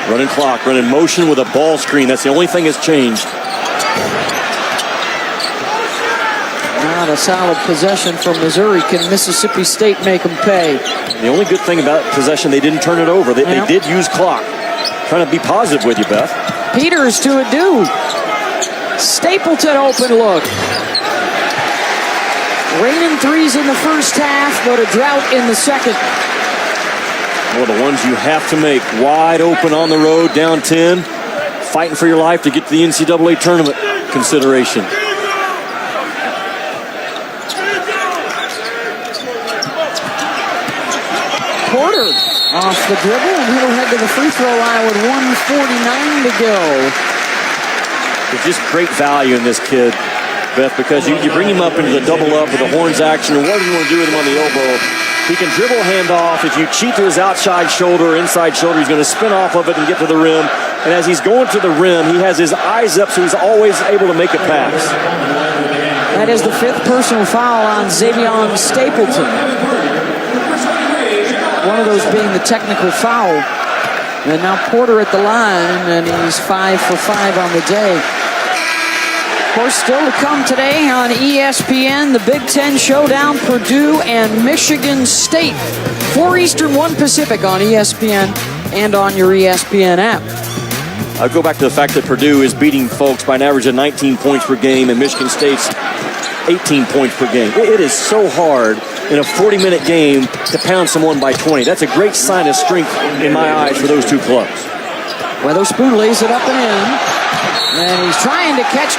Running clock, running motion with a ball screen. That's the only thing that's changed. Not a solid possession from Missouri. Can Mississippi State make them pay? The only good thing about possession, they didn't turn it over. They did use clock. Trying to be positive with you, Beth. Peters to a do. Stapleton open look. Raining threes in the first half, but a drought in the second. Well, the ones you have to make. Wide open on the road, down 10. Fighting for your life to get to the NCAA tournament consideration. Porter off the dribble, and he'll head to the free throw line with 1:49 to go. There's just great value in this kid, Beth, because you bring him up into the double up with the horns action, or whatever you want to do with him on the elbow. He can dribble, hand off. If you cheat to his outside shoulder or inside shoulder, he's going to spin off of it and get to the rim. And as he's going to the rim, he has his eyes up, so he's always able to make a pass. That is the 5th personal foul on Xavier Stapleton. One of those being the technical foul. And now Porter at the line, and he's 5 for 5 on the day. Of course, still to come today on ESPN, the Big Ten Showdown, Purdue and Michigan State. 4 Eastern, 1 Pacific on ESPN and on your ESPN app. I'll go back to the fact that Purdue is beating folks by an average of 19 points per game, and Michigan State's 18 points per game. It is so hard in a 40-minute game to pound someone by 20. That's a great sign of strength in my eyes for those two clubs. Weatherspoon lays it up and in. And he's trying to catch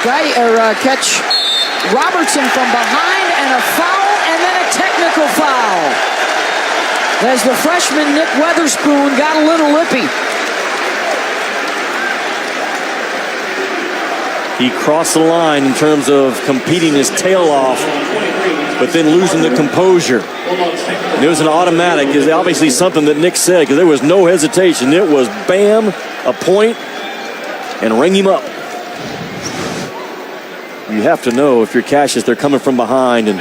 Robertson from behind, and a foul, and then a technical foul. As the freshman Nick Weatherspoon got a little lippy. He crossed the line in terms of competing his tail off, but then losing the composure. And it was an automatic. It's obviously something that Nick said, because there was no hesitation. It was bam, a point, and ring him up. You have to know if you're Cassius, they're coming from behind, and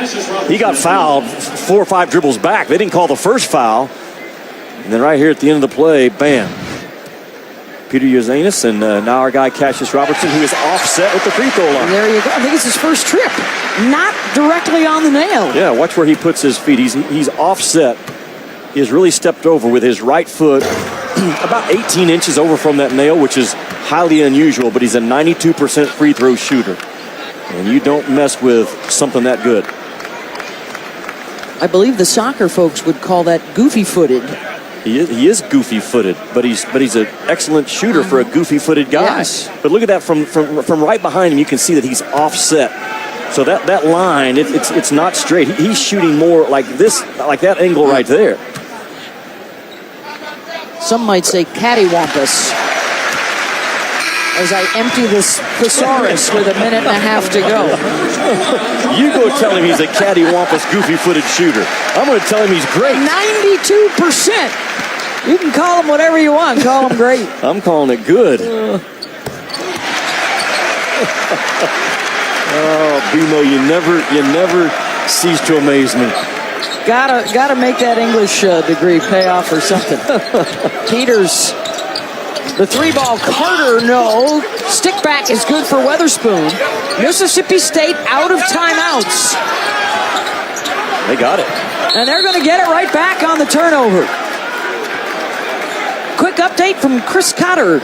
he got fouled 4 or 5 dribbles back. They didn't call the first foul. And then right here at the end of the play, bam. Peter Uzanis, and now our guy Cassius Robertson, who is offset with the free throw line. There you go. I think it's his first trip. Not directly on the nail. Yeah, watch where he puts his feet. He's offset. He has really stepped over with his right foot about 18 inches over from that nail, which is highly unusual, but he's a 92% free throw shooter. And you don't mess with something that good. I believe the soccer folks would call that goofy-footed. He is goofy-footed, but he's an excellent shooter for a goofy-footed guy. Yes. But look at that from right behind him. You can see that he's offset. So that line, it's not straight. He's shooting more like this, like that angle right there. Some might say cattywampus. As I empty this thesaurus with a minute and a half to go. You go tell him he's a cattywampus, goofy-footed shooter. I'm going to tell him he's great. 92%. You can call him whatever you want. Call him great. I'm calling it good. Oh, Bimo, you never cease to amaze me. Gotta make that English degree pay off or something. Peters. The 3-ball, Carter, no. Stick back is good for Weatherspoon. Mississippi State out of timeouts. They got it. And they're going to get it right back on the turnover. Quick update from Chris Cotter.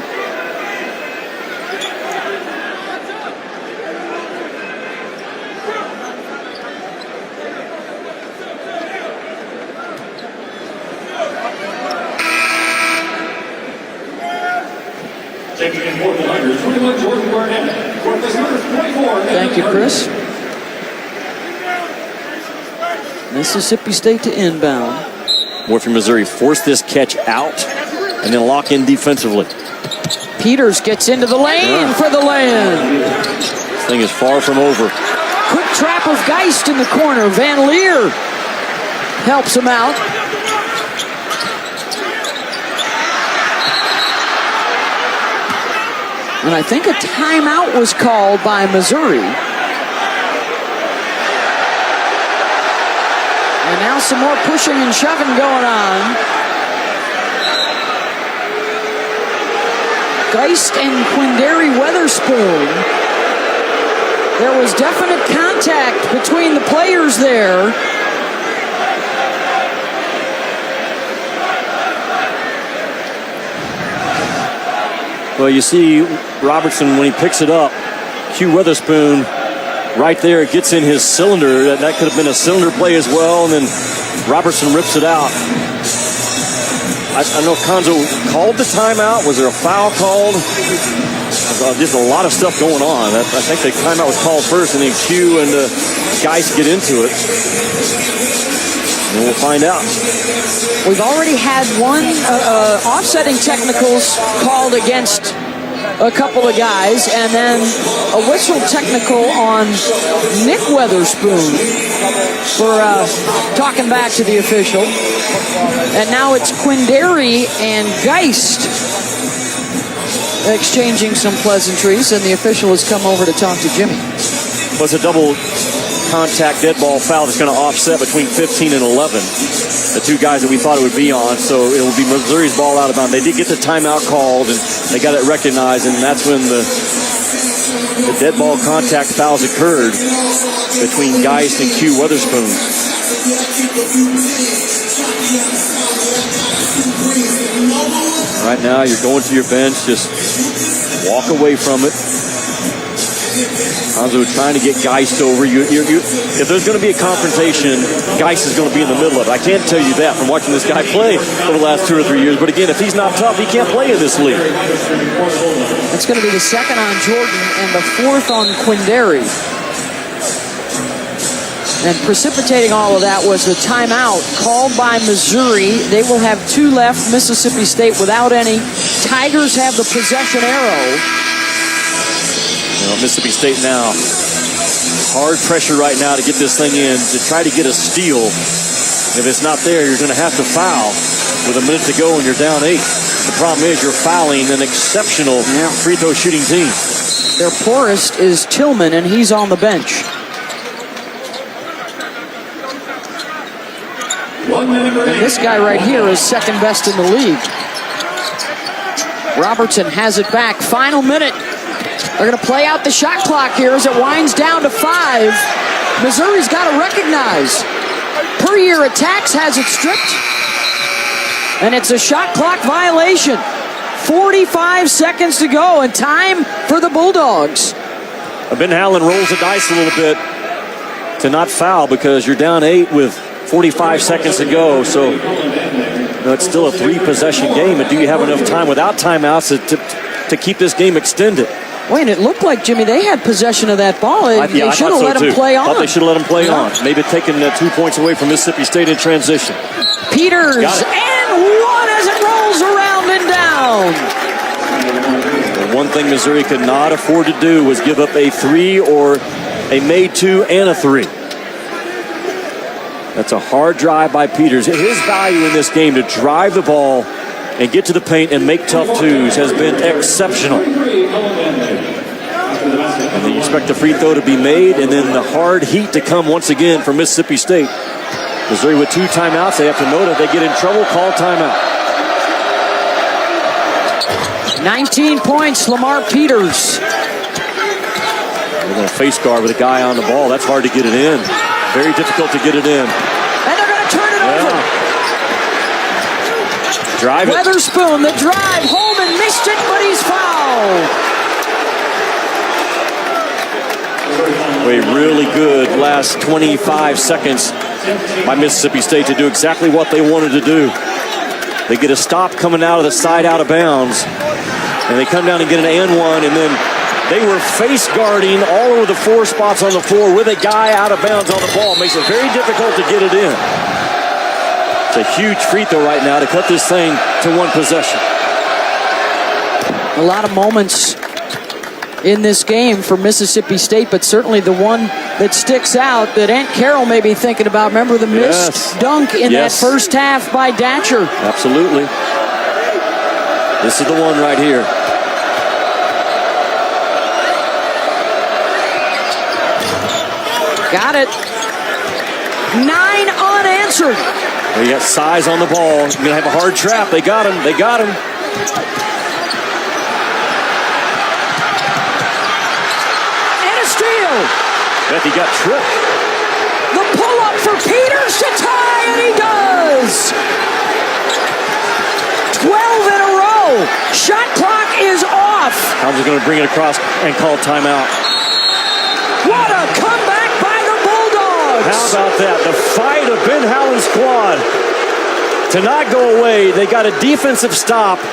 Thank you, Chris. Mississippi State to inbound. Northern Missouri force this catch out and then lock in defensively. Peters gets into the lane for the lay-in. This thing is far from over. Quick trap of Geist in the corner. Van Leer helps him out. And I think a timeout was called by Missouri. And now some more pushing and shoving going on. Geist and Quindary Weatherspoon. There was definite contact between the players there. Well, you see Robertson when he picks it up. Q Weatherspoon right there gets in his cylinder. That could have been a cylinder play as well. And then Robertson rips it out. I know Cuonzo called the timeout. Was there a foul called? Just a lot of stuff going on. I think the timeout was called first, and then Q and Geist get into it. And we'll find out. We've already had one offsetting technicals called against a couple of guys, and then a whistle technical on Nick Weatherspoon for talking back to the official. And now it's Quindary and Geist exchanging some pleasantries, and the official has come over to talk to Jimmy. Well, it's a double contact dead ball foul that's going to offset between 15 and 11. The two guys that we thought it would be on, so it will be Missouri's ball out of bounds. They did get the timeout called, and they got it recognized, and that's when the dead ball contact fouls occurred between Geist and Q Weatherspoon. Right now, you're going to your bench, just walk away from it. Cuonzo trying to get Geist over. If there's going to be a confrontation, Geist is going to be in the middle of it. I can't tell you that from watching this guy play over the last 2 or 3 years. But again, if he's not tough, he can't play in this league. That's going to be the second on Jordan and the fourth on Quindary. And precipitating all of that was the timeout called by Missouri. They will have 2 left. Mississippi State without any. Tigers have the possession arrow. Mississippi State now, hard pressure right now to get this thing in, to try to get a steal. If it's not there, you're going to have to foul with a minute to go and you're down 8. The problem is you're fouling an exceptional free throw shooting team. Their poorest is Tillman, and he's on the bench. And this guy right here is second best in the league. Robertson has it back. Final minute. They're going to play out the shot clock here as it winds down to 5. Missouri's got to recognize. Per year attacks has it stripped. And it's a shot clock violation. 45 seconds to go and time for the Bulldogs. Ben Howland rolls the dice a little bit to not foul because you're down 8 with 45 seconds to go. So it's still a 3-possession game. But do you have enough time without timeouts to keep this game extended? Wait, it looked like, Jimmy, they had possession of that ball. They should have let him play on. I thought they should have let him play on. Maybe taking 2 points away from Mississippi State in transition. Peters, and one as it rolls around and down. The one thing Missouri could not afford to do was give up a 3 or a made 2 and a 3. That's a hard drive by Peters. His value in this game to drive the ball and get to the paint and make tough twos has been exceptional. And then you expect the free throw to be made and then the hard heat to come once again for Mississippi State. Missouri with 2 timeouts. They have to know that if they get in trouble, call timeout. 19 points, Lamar Peters. They're going to face guard with a guy on the ball. That's hard to get it in. Very difficult to get it in. And they're going to turn it over. Drive it. Weatherspoon, the drive. Holman missed it, but he's fouled. A really good last 25 seconds by Mississippi State to do exactly what they wanted to do. They get a stop coming out of the side out of bounds, and they come down and get an and one, and then they were face guarding all over the 4 spots on the floor with a guy out of bounds on the ball. Makes it very difficult to get it in. It's a huge free throw right now to cut this thing to 1 possession. A lot of moments in this game for Mississippi State, but certainly the one that sticks out that Aunt Carol may be thinking about. Remember the missed dunk in that first half by Datcher. Absolutely. This is the one right here. Got it. 9 unanswered. They got size on the ball. You're going to have a hard trap. They got him. They got him. And a steal. Bet he got tripped. The pull-up for Peters to tie, and he does. 12 in a row. Shot clock is off. Tom's going to bring it across and call timeout. What a comeback by the Bulldogs. How about that? The fight of Ben Howland's squad to not go away. They got a defensive stop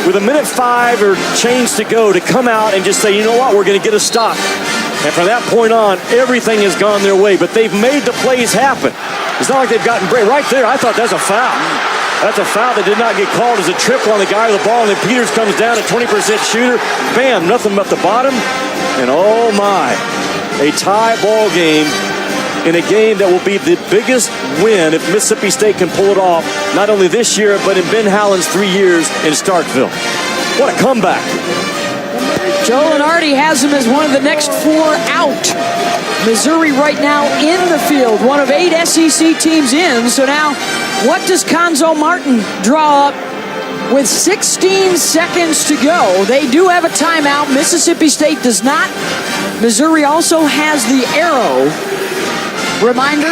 with 1:05 or change to go to come out and just say, you know what, we're going to get a stop. And from that point on, everything has gone their way. But they've made the plays happen. It's not like they've gotten break. Right there, I thought that's a foul. That's a foul that did not get called as a triple on the guy with the ball. And then Peters comes down, a 20% shooter. Bam, nothing but the bottom. And oh my, a tie ball game in a game that will be the biggest win if Mississippi State can pull it off, not only this year, but in Ben Howland's 3 years in Starkville. What a comeback. Joe Lunardi has him as one of the next 4 out. Missouri right now in the field, one of 8 SEC teams in. So now, what does Conzo Martin draw up with 16 seconds to go? They do have a timeout. Mississippi State does not. Missouri also has the arrow. Reminder,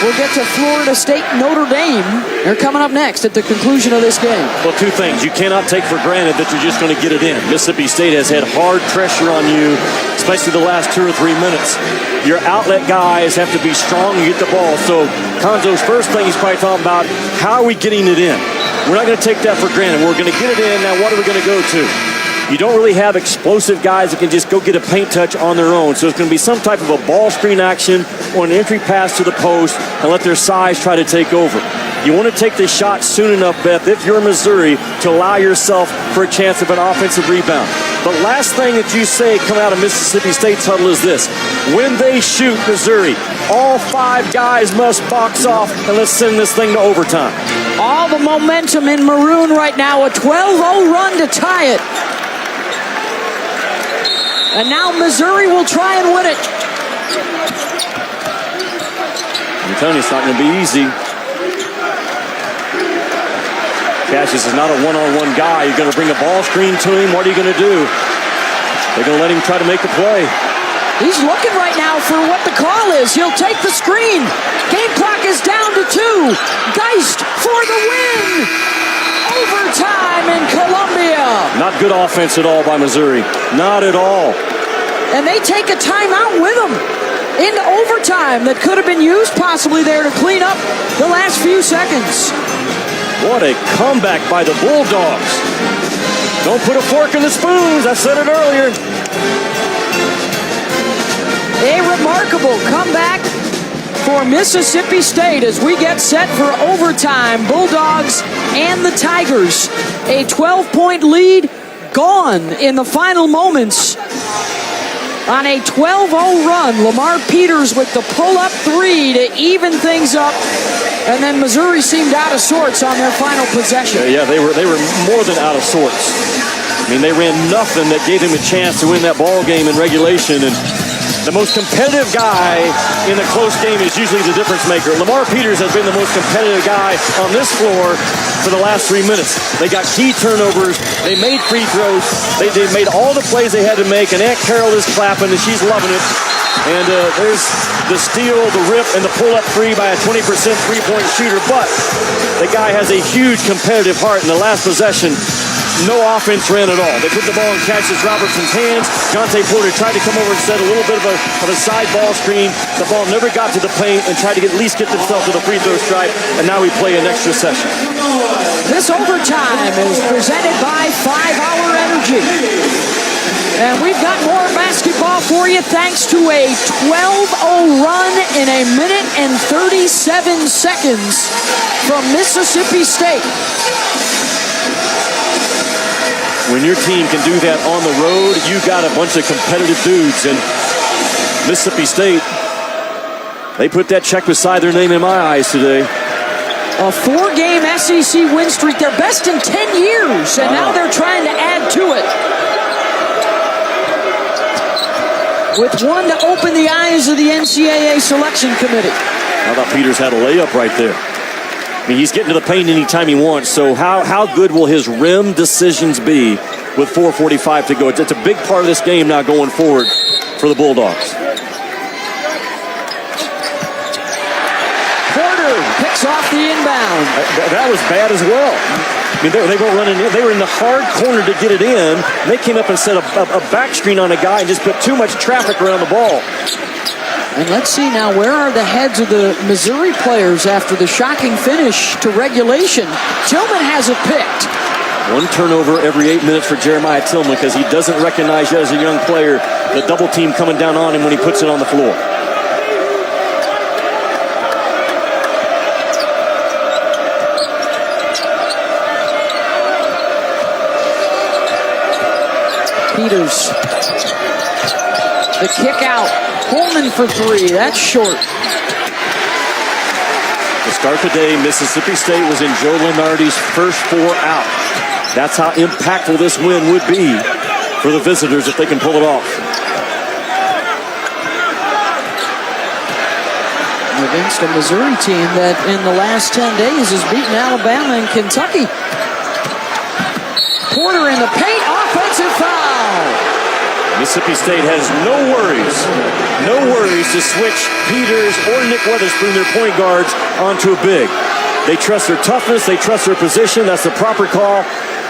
we'll get to Florida State, Notre Dame. They're coming up next at the conclusion of this game. Well, 2 things. You cannot take for granted that you're just going to get it in. Mississippi State has had hard pressure on you, especially the last 2 or 3 minutes. Your outlet guys have to be strong and get the ball. So Conzo's first thing he's probably talking about, how are we getting it in? We're not going to take that for granted. We're going to get it in. Now, what are we going to go to? You don't really have explosive guys that can just go get a paint touch on their own. So it's going to be some type of a ball screen action or an entry pass to the post and let their size try to take over. You want to take the shot soon enough, Beth, if you're Missouri, to allow yourself for a chance of an offensive rebound. The last thing that you say come out of Mississippi State's huddle is this. When they shoot Missouri, all 5 guys must box off, and let's send this thing to overtime. All the momentum in maroon right now, a 12-0 run to tie it. And now Missouri will try and win it. I'm telling you, it's not going to be easy. Cassius is not a one-on-one guy. You're going to bring a ball screen to him. What are you going to do? They're going to let him try to make a play. He's looking right now for what the call is. He'll take the screen. Game clock is down to 2. Geist for the win. Overtime in Columbia. Not good offense at all by Missouri. Not at all. And they take a timeout with them into overtime that could have been used possibly there to clean up the last few seconds. What a comeback by the Bulldogs. Don't put a fork in the spoons. I said it earlier. A remarkable comeback for Mississippi State as we get set for overtime. Bulldogs and the Tigers. A 12-point lead gone in the final moments. On a 12-0 run, Lamar Peters with the pull-up 3 to even things up. And then Missouri seemed out of sorts on their final possession. Yeah, they were more than out of sorts. I mean, they ran nothing that gave them a chance to win that ball game in regulation. And the most competitive guy in a close game is usually the difference maker. Lamar Peters has been the most competitive guy on this floor for the last 3 minutes. They got key turnovers. They made free throws. They made all the plays they had to make. And Aunt Carol is clapping, and she's loving it. And there's the steal, the rip, and the pull-up 3 by a 20% three-point shooter. But the guy has a huge competitive heart. In the last possession, no offense ran at all. They put the ball in Cassius Robertson's hands. Jontay Porter tried to come over and set a little bit of a side ball screen. The ball never got to the paint and tried to at least get themselves to the free throw stripe. And now we play an extra session. This overtime is presented by 5-Hour Energy. And we've got more basketball for you thanks to a 12-0 run in 1 minute and 37 seconds from Mississippi State. When your team can do that on the road, you got a bunch of competitive dudes. And Mississippi State, they put that check beside their name in my eyes today. A 4-game SEC win streak, their best in 10 years, and now they're trying to add to it. With one to open the eyes of the NCAA selection committee. I thought Peters had a layup right there. I mean, he's getting to the paint anytime he wants, so how good will his rim decisions be with 4:45 to go? It's a big part of this game now going forward for the Bulldogs. Porter picks off the inbound. That was bad as well. I mean, they were running in. They were in the hard corner to get it in. They came up and set a back screen on a guy and just put too much traffic around the ball. And let's see now, where are the heads of the Missouri players after the shocking finish to regulation? Tillman has it picked. One turnover every 8 minutes for Jeremiah Tillman because he doesn't recognize yet as a young player the double team coming down on him when he puts it on the floor. Peters. The kick out. Holman for 3. That's short. To start the day, Mississippi State was in Joe Lunardi's first 4 out. That's how impactful this win would be for the visitors if they can pull it off. Against a Missouri team that in the last 10 days has beaten Alabama and Kentucky. Porter in the paint, offensive foul. Mississippi State has no worries to switch Peters or Nick Weatherspoon, their point guards, onto a big. They trust their toughness, they trust their position. That's the proper call.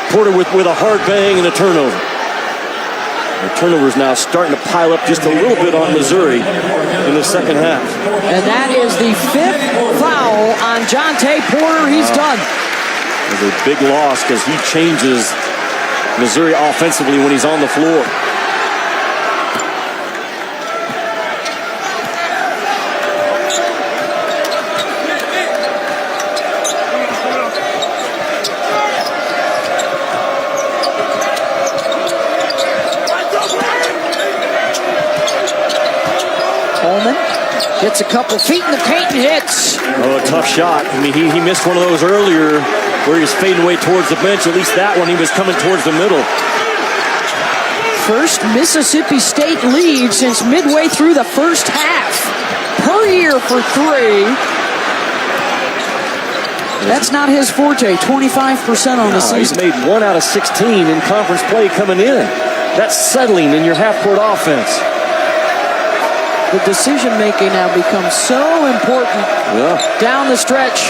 Porter with a hard bang and a turnover. The turnover's now starting to pile up just a little bit on Missouri in the second half. And that is the 5th foul on Jonte Porter. He's done. It's a big loss because he changes Missouri offensively when he's on the floor. Gets a couple feet in the paint and hits. Oh, a tough shot. I mean, he missed one of those earlier where he was fading away towards the bench. At least that one, he was coming towards the middle. First Mississippi State lead since midway through the first half. Per year for 3. That's not his forte, 25% on the season. He's made 1 out of 16 in conference play coming in. That's settling in your half-court offense. The decision-making now becomes so important down the stretch.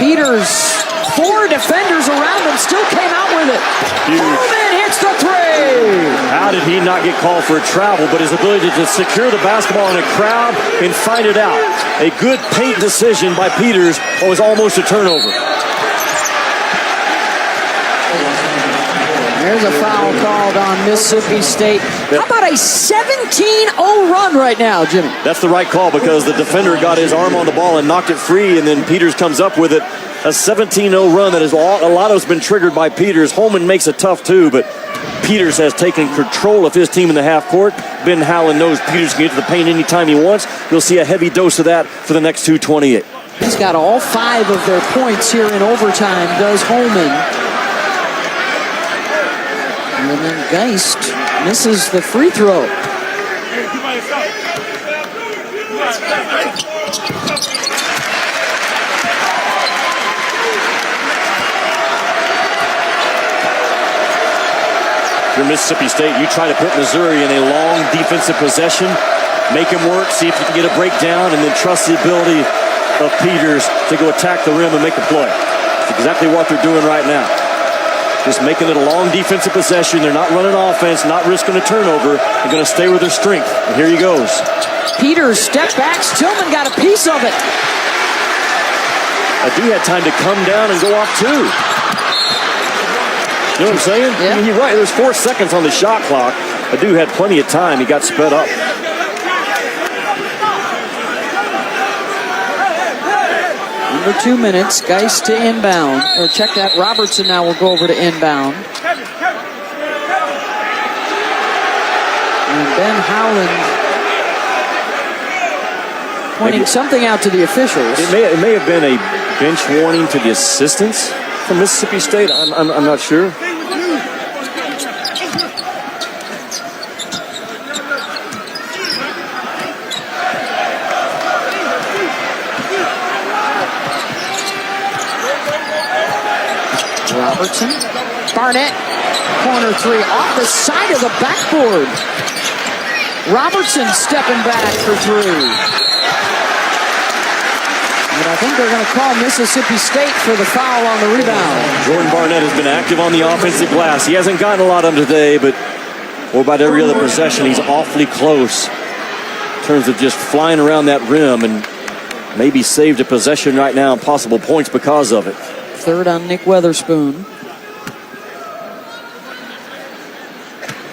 Peters, 4 defenders around him, still came out with it. Holman hits the 3. How did he not get called for a travel, but his ability to secure the basketball in a crowd and find it out. A good paint decision by Peters, what was almost a turnover. There's a foul called on Mississippi State. How about a 17-0 run right now, Jimmy? That's the right call because the defender got his arm on the ball and knocked it free, and then Peters comes up with it. A 17-0 run that is a lot of it's been triggered by Peters. Holman makes it tough too, but Peters has taken control of his team in the half court. Ben Howland knows Peters can get to the paint anytime he wants. You'll see a heavy dose of that for the next 2:28. He's got all 5 of their points here in overtime, does Holman. And then Geist misses the free throw. If you're Mississippi State, you try to put Missouri in a long defensive possession, make him work, see if you can get a breakdown, and then trust the ability of Peters to go attack the rim and make a play. That's exactly what they're doing right now. Just making it a long defensive possession. They're not running offense, not risking a turnover. They're going to stay with their strength. And here he goes. Peters step backs. Tillman got a piece of it. Adu had time to come down and go off too. You know what I'm saying? Yeah. I mean, you're right. There's 4 seconds on the shot clock. Adu had plenty of time. He got sped up. Under 2 minutes, Geist to inbound. Or check that, Robertson now will go over to inbound. And Ben Howland pointing something out to the officials. It may have been a bench warning to the assistants from Mississippi State. I'm not sure. Robertson, Barnett, corner three off the side of the backboard. Robertson stepping back for three. And I think they're going to call Mississippi State for the foul on the rebound. Jordan Barnett has been active on the offensive glass. He hasn't gotten a lot of them today, but about every other possession, he's awfully close in terms of just flying around that rim and maybe saved a possession right now and possible points because of it. Third on Nick Weatherspoon.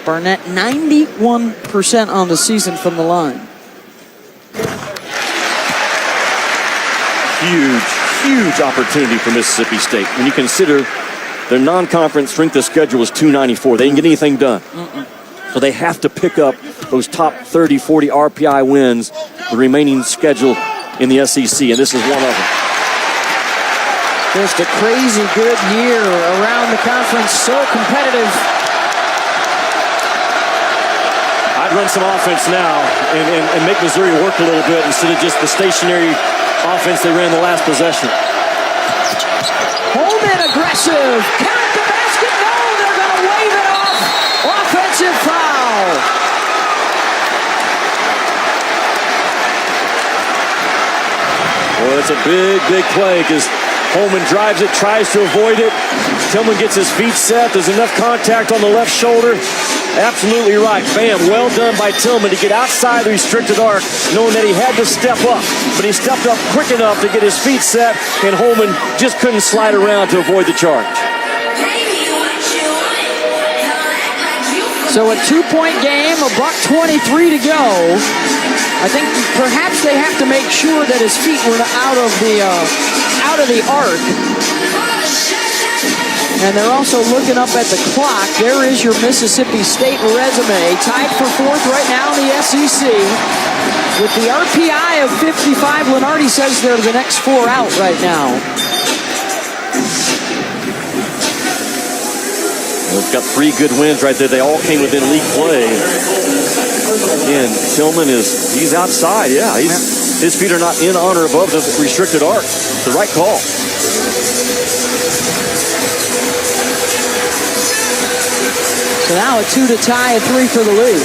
Barnett 91% on the season from the line. Huge opportunity for Mississippi State. When you consider their non-conference strength of schedule was 294. They didn't get anything done. So they have to pick up those top 30, 40 RPI wins, the remaining schedule in the SEC, and this is one of them. Just a crazy good year around the conference, so competitive. I'd run some offense now and make Missouri work a little bit instead of just the stationary offense they ran the last possession. Holman aggressive. Count the basket. No, they're going to wave it off. Offensive foul. Well, it's a big play because Holman drives it, tries to avoid it. Tillman gets his feet set. There's enough contact on the left shoulder. Absolutely right. Bam, well done by Tillman to get outside the restricted arc, knowing that he had to step up. But he stepped up quick enough to get his feet set, and Holman just couldn't slide around to avoid the charge. So a 2-point game, $1:23 to go. I think perhaps they have to make sure that his feet were out of the arc. And they're also looking up at the clock. There is your Mississippi State resume, tied for fourth right now in the SEC. With the RPI of 55, Lenardi says they're the next four out right now. They've got 3 good wins right there. They all came within league play. Again, Tillman he's outside. Yeah, his feet are not in, on, or above the restricted arc. The right call. So now a 2 to tie, a 3 for the lead.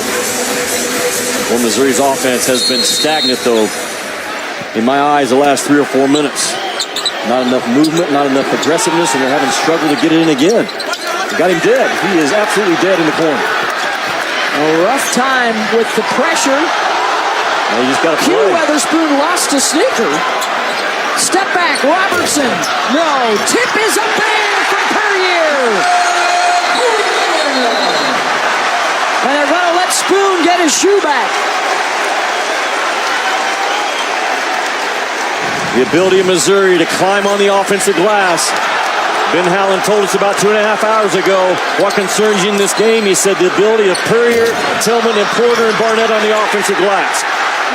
Well, Missouri's offense has been stagnant, though, in my eyes, the last 3 or 4 minutes. Not enough movement, not enough aggressiveness, and they're having struggled to get it in again. They got him dead. He is absolutely dead in the corner. A rough time with the pressure. Well, you just got to play. Hugh Weatherspoon lost a sneaker. Step back, Robertson. No, tip is up there from Perrier. And they're going to let Spoon get his shoe back. The ability of Missouri to climb on the offensive glass. Ben Howland told us about 2.5 hours ago what concerns you in this game. He said the ability of Perrier, Tillman, and Porter and Barnett on the offensive glass.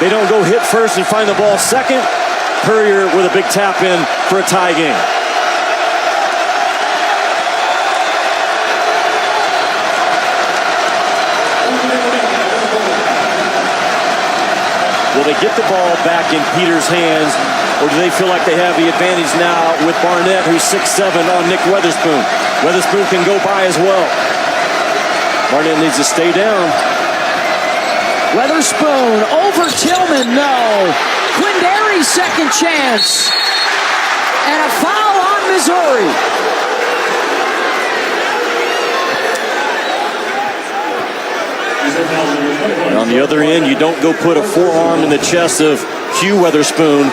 They don't go hit first and find the ball second. Perrier with a big tap in for a tie game. Will they get the ball back in Peter's hands, or do they feel like they have the advantage now with Barnett, who's 6'7", on Nick Weatherspoon? Weatherspoon can go by as well. Barnett needs to stay down. Weatherspoon over Tillman, no. Quindary second chance. And a foul on Missouri. And on the other end, you don't go put a forearm in the chest of Hugh Weatherspoon.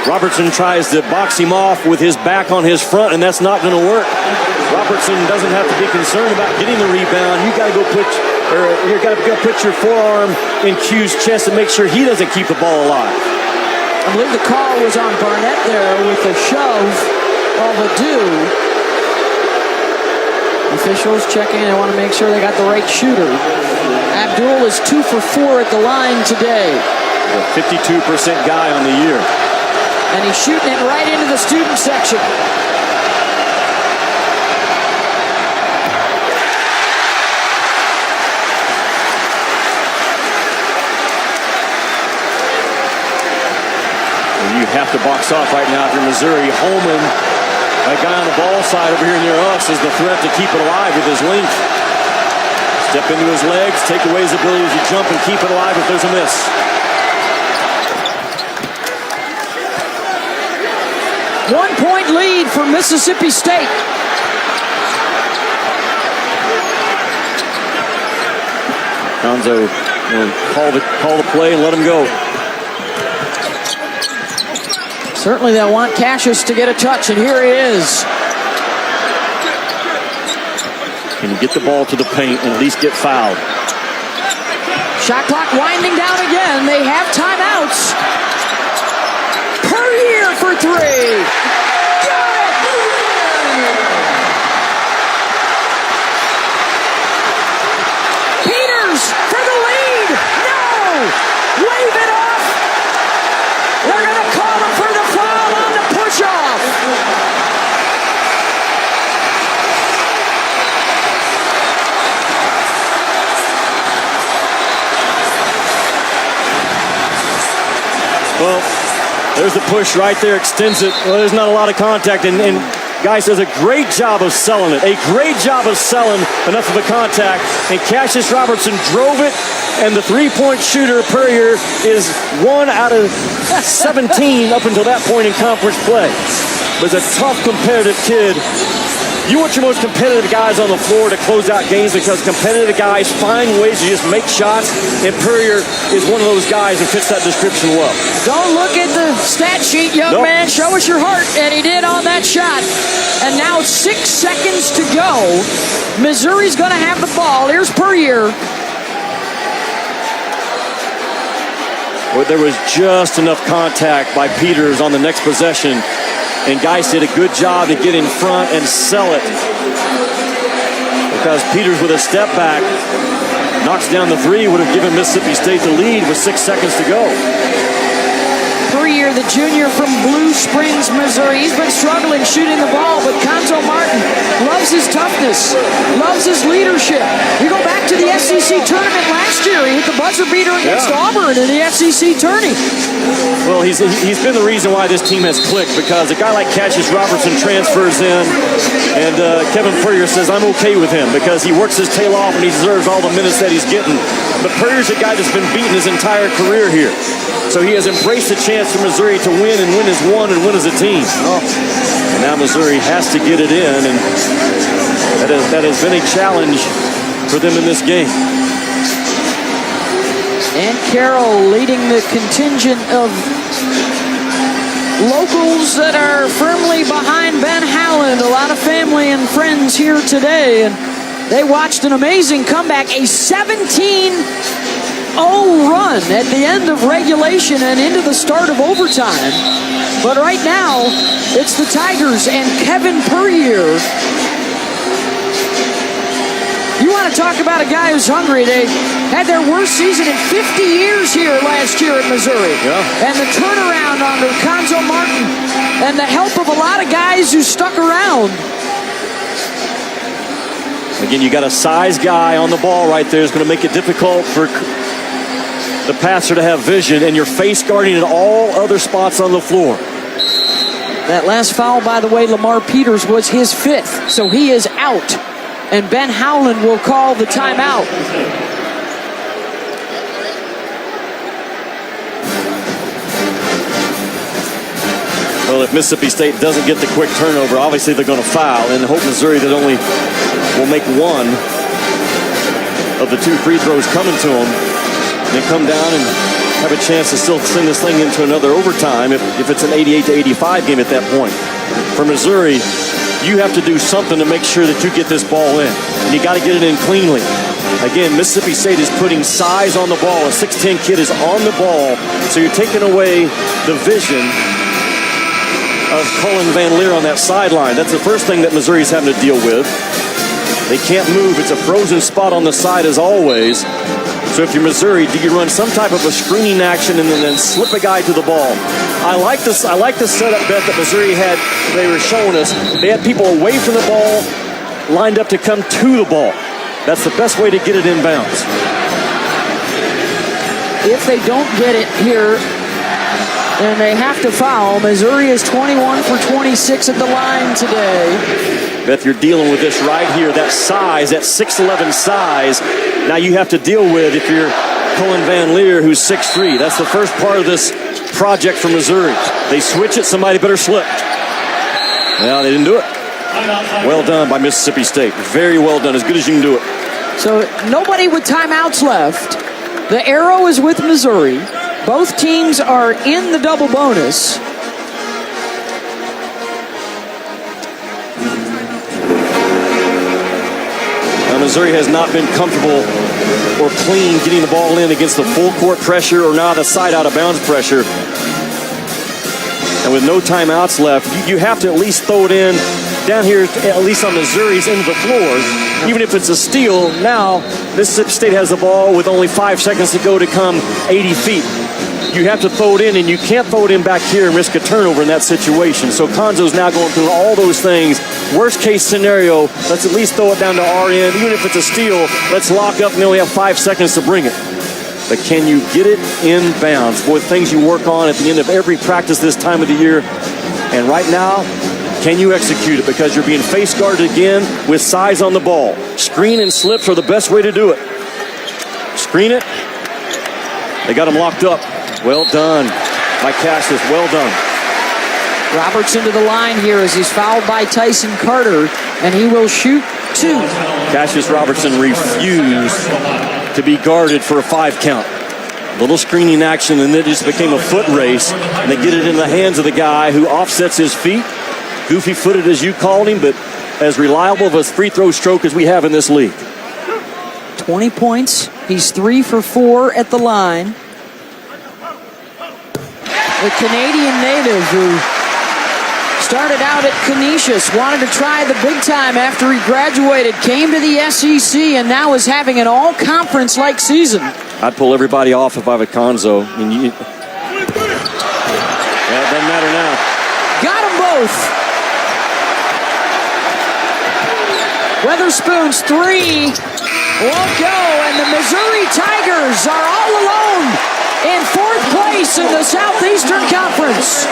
Robertson tries to box him off with his back on his front, and that's not going to work. Robertson doesn't have to be concerned about getting the rebound. You got to go put your forearm in Hugh's chest and make sure he doesn't keep the ball alive. I believe the call was on Barnett there with a shove of Adu. Officials checking. They want to make sure they got the right shooter. Abdul is 2 for 4 at the line today. A 52% guy on the year. And he's shooting it right into the student section. You have to box off right now if you're Missouri. Holman, that guy on the ball side over here near us, is the threat to keep it alive with his length. Step into his legs, take away his ability to jump and keep it alive if there's a miss. One-point lead for Mississippi State. Gonzo will call the play and let him go. Certainly they'll want Cassius to get a touch, and here he is. Can you get the ball to the paint and at least get fouled? Shot clock winding down again. They have timeouts. Puryear for 3. Got it! Peters for the lead. No! Wave it off. They're going to call him for the foul on the push-off. Well, there's the push right there, extends it. Well, there's not a lot of contact, and Geis does a great job of selling it. A great job of selling enough of the contact, and Cassius Robertson drove it, and the three-point shooter, Puryear, is 1 out of 17 up until that point in conference play. Was a tough, competitive kid. You want your most competitive guys on the floor to close out games because competitive guys find ways to just make shots, and Puryear is one of those guys who fits that description well. Don't look at the stat sheet, young man. Show us your heart, and he did on that shot. And now 6 seconds to go. Missouri's going to have the ball. Here's Puryear. Well, there was just enough contact by Peters on the next possession, and Geis did a good job to get in front and sell it. Because Peters, with a step back, knocks down the three, would have given Mississippi State the lead with 6 seconds to go. Puryear, the junior from Blue Springs, Missouri. He's been struggling shooting the ball, but Conzo Martin loves his toughness, loves his leadership. You go back to the SEC tournament last year. He hit the buzzer beater against Auburn in the SEC tourney. Well, he's been the reason why this team has clicked, because a guy like Cassius Robertson transfers in, and Kevin Puryear says, I'm okay with him because he works his tail off and he deserves all the minutes that he's getting. But Puryear's a guy that's been beaten his entire career here. So he has embraced the chance for Missouri to win and win as one and win as a team. And now Missouri has to get it in, and that has been a challenge for them in this game. And Carroll leading the contingent of locals that are firmly behind Ben Howland. A lot of family and friends here today, and they watched an amazing comeback, a 17-0 run at the end of regulation and into the start of overtime. But right now, it's the Tigers and Kevin Puryear. You want to talk about a guy who's hungry. They had their worst season in 50 years here last year at Missouri. Yeah. And the turnaround under Conzo Martin and the help of a lot of guys who stuck around. Again, you got a size guy on the ball right there. It's going to make it difficult for the passer to have vision, and you're face guarding at all other spots on the floor. That last foul, by the way, Lamar Peters, was his 5th, so he is out. And Ben Howland will call the timeout. Well, if Mississippi State doesn't get the quick turnover, obviously they're going to foul, and hope Missouri that only will make one of the 2 free throws coming to them. They come down and have a chance to still send this thing into another overtime if it's an 88-85 game at that point. For Missouri, you have to do something to make sure that you get this ball in. And you got to get it in cleanly. Again, Mississippi State is putting size on the ball. A 6'10 kid is on the ball, so you're taking away the vision of Cullen Van Leer on that sideline. That's the first thing that Missouri's having to deal with. They can't move. It's a frozen spot on the side as always. So if you're Missouri, do you run some type of a screening action and then slip a guy to the ball? I like this setup bet that Missouri had. They were showing us. They had people away from the ball, lined up to come to the ball. That's the best way to get it inbounds. If they don't get it here, and they have to foul, Missouri is 21 for 26 at the line today. Beth, you're dealing with this right here, that size, that 6'11 size. Now you have to deal with if you're Cullen Van Leer, who's 6'3". That's the first part of this project for Missouri. They switch it, somebody better slip. Well, they didn't do it. Well done by Mississippi State. Very well done, as good as you can do it. So nobody with timeouts left. The arrow is with Missouri. Both teams are in the double bonus. Now, Missouri has not been comfortable or clean getting the ball in against the full court pressure or now the side out of bounds pressure. And with no timeouts left, you have to at least throw it in down here, at least on Missouri's end of the floor. Even if it's a steal, now Mississippi State has the ball with only 5 seconds to go to come 80 feet. You have to throw it in, and you can't throw it in back here and risk a turnover in that situation. So Konzo's now going through all those things. Worst case scenario, let's at least throw it down to our end. Even if it's a steal, let's lock up and they only have 5 seconds to bring it. But can you get it in bounds? Boy, things you work on at the end of every practice this time of the year. And right now, can you execute it? Because you're being face guarded again with size on the ball. Screen and slips are the best way to do it. Screen it. They got him locked up. Well done by Cassius. Well done. Robertson to the line here as he's fouled by Tyson Carter, and he will shoot 2. Cassius Robertson refused to be guarded for a 5 count. Little screening action, and it just became a foot race, and they get it in the hands of the guy who offsets his feet. Goofy-footed, as you called him, but as reliable of a free throw stroke as we have in this league. 20 points. He's 3 for 4 at the line. The Canadian native who started out at Canisius, wanted to try the big time after he graduated, came to the SEC, and now is having an all-conference-like season. I'd pull everybody off if I were Konzo. Yeah, it doesn't matter now. Got them both. Weatherspoon's 3 won't go, and the Missouri Tigers are all alone in 4th place in the Southeastern Conference.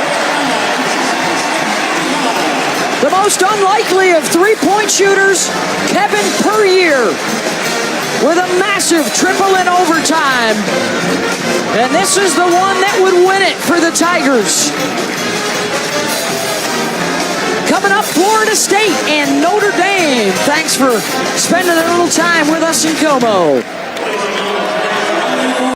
The most unlikely of three-point shooters, Kevin Puryear, with a massive triple in overtime. And this is the one that would win it for the Tigers. Coming up, Florida State and Notre Dame. Thanks for spending a little time with us in Como.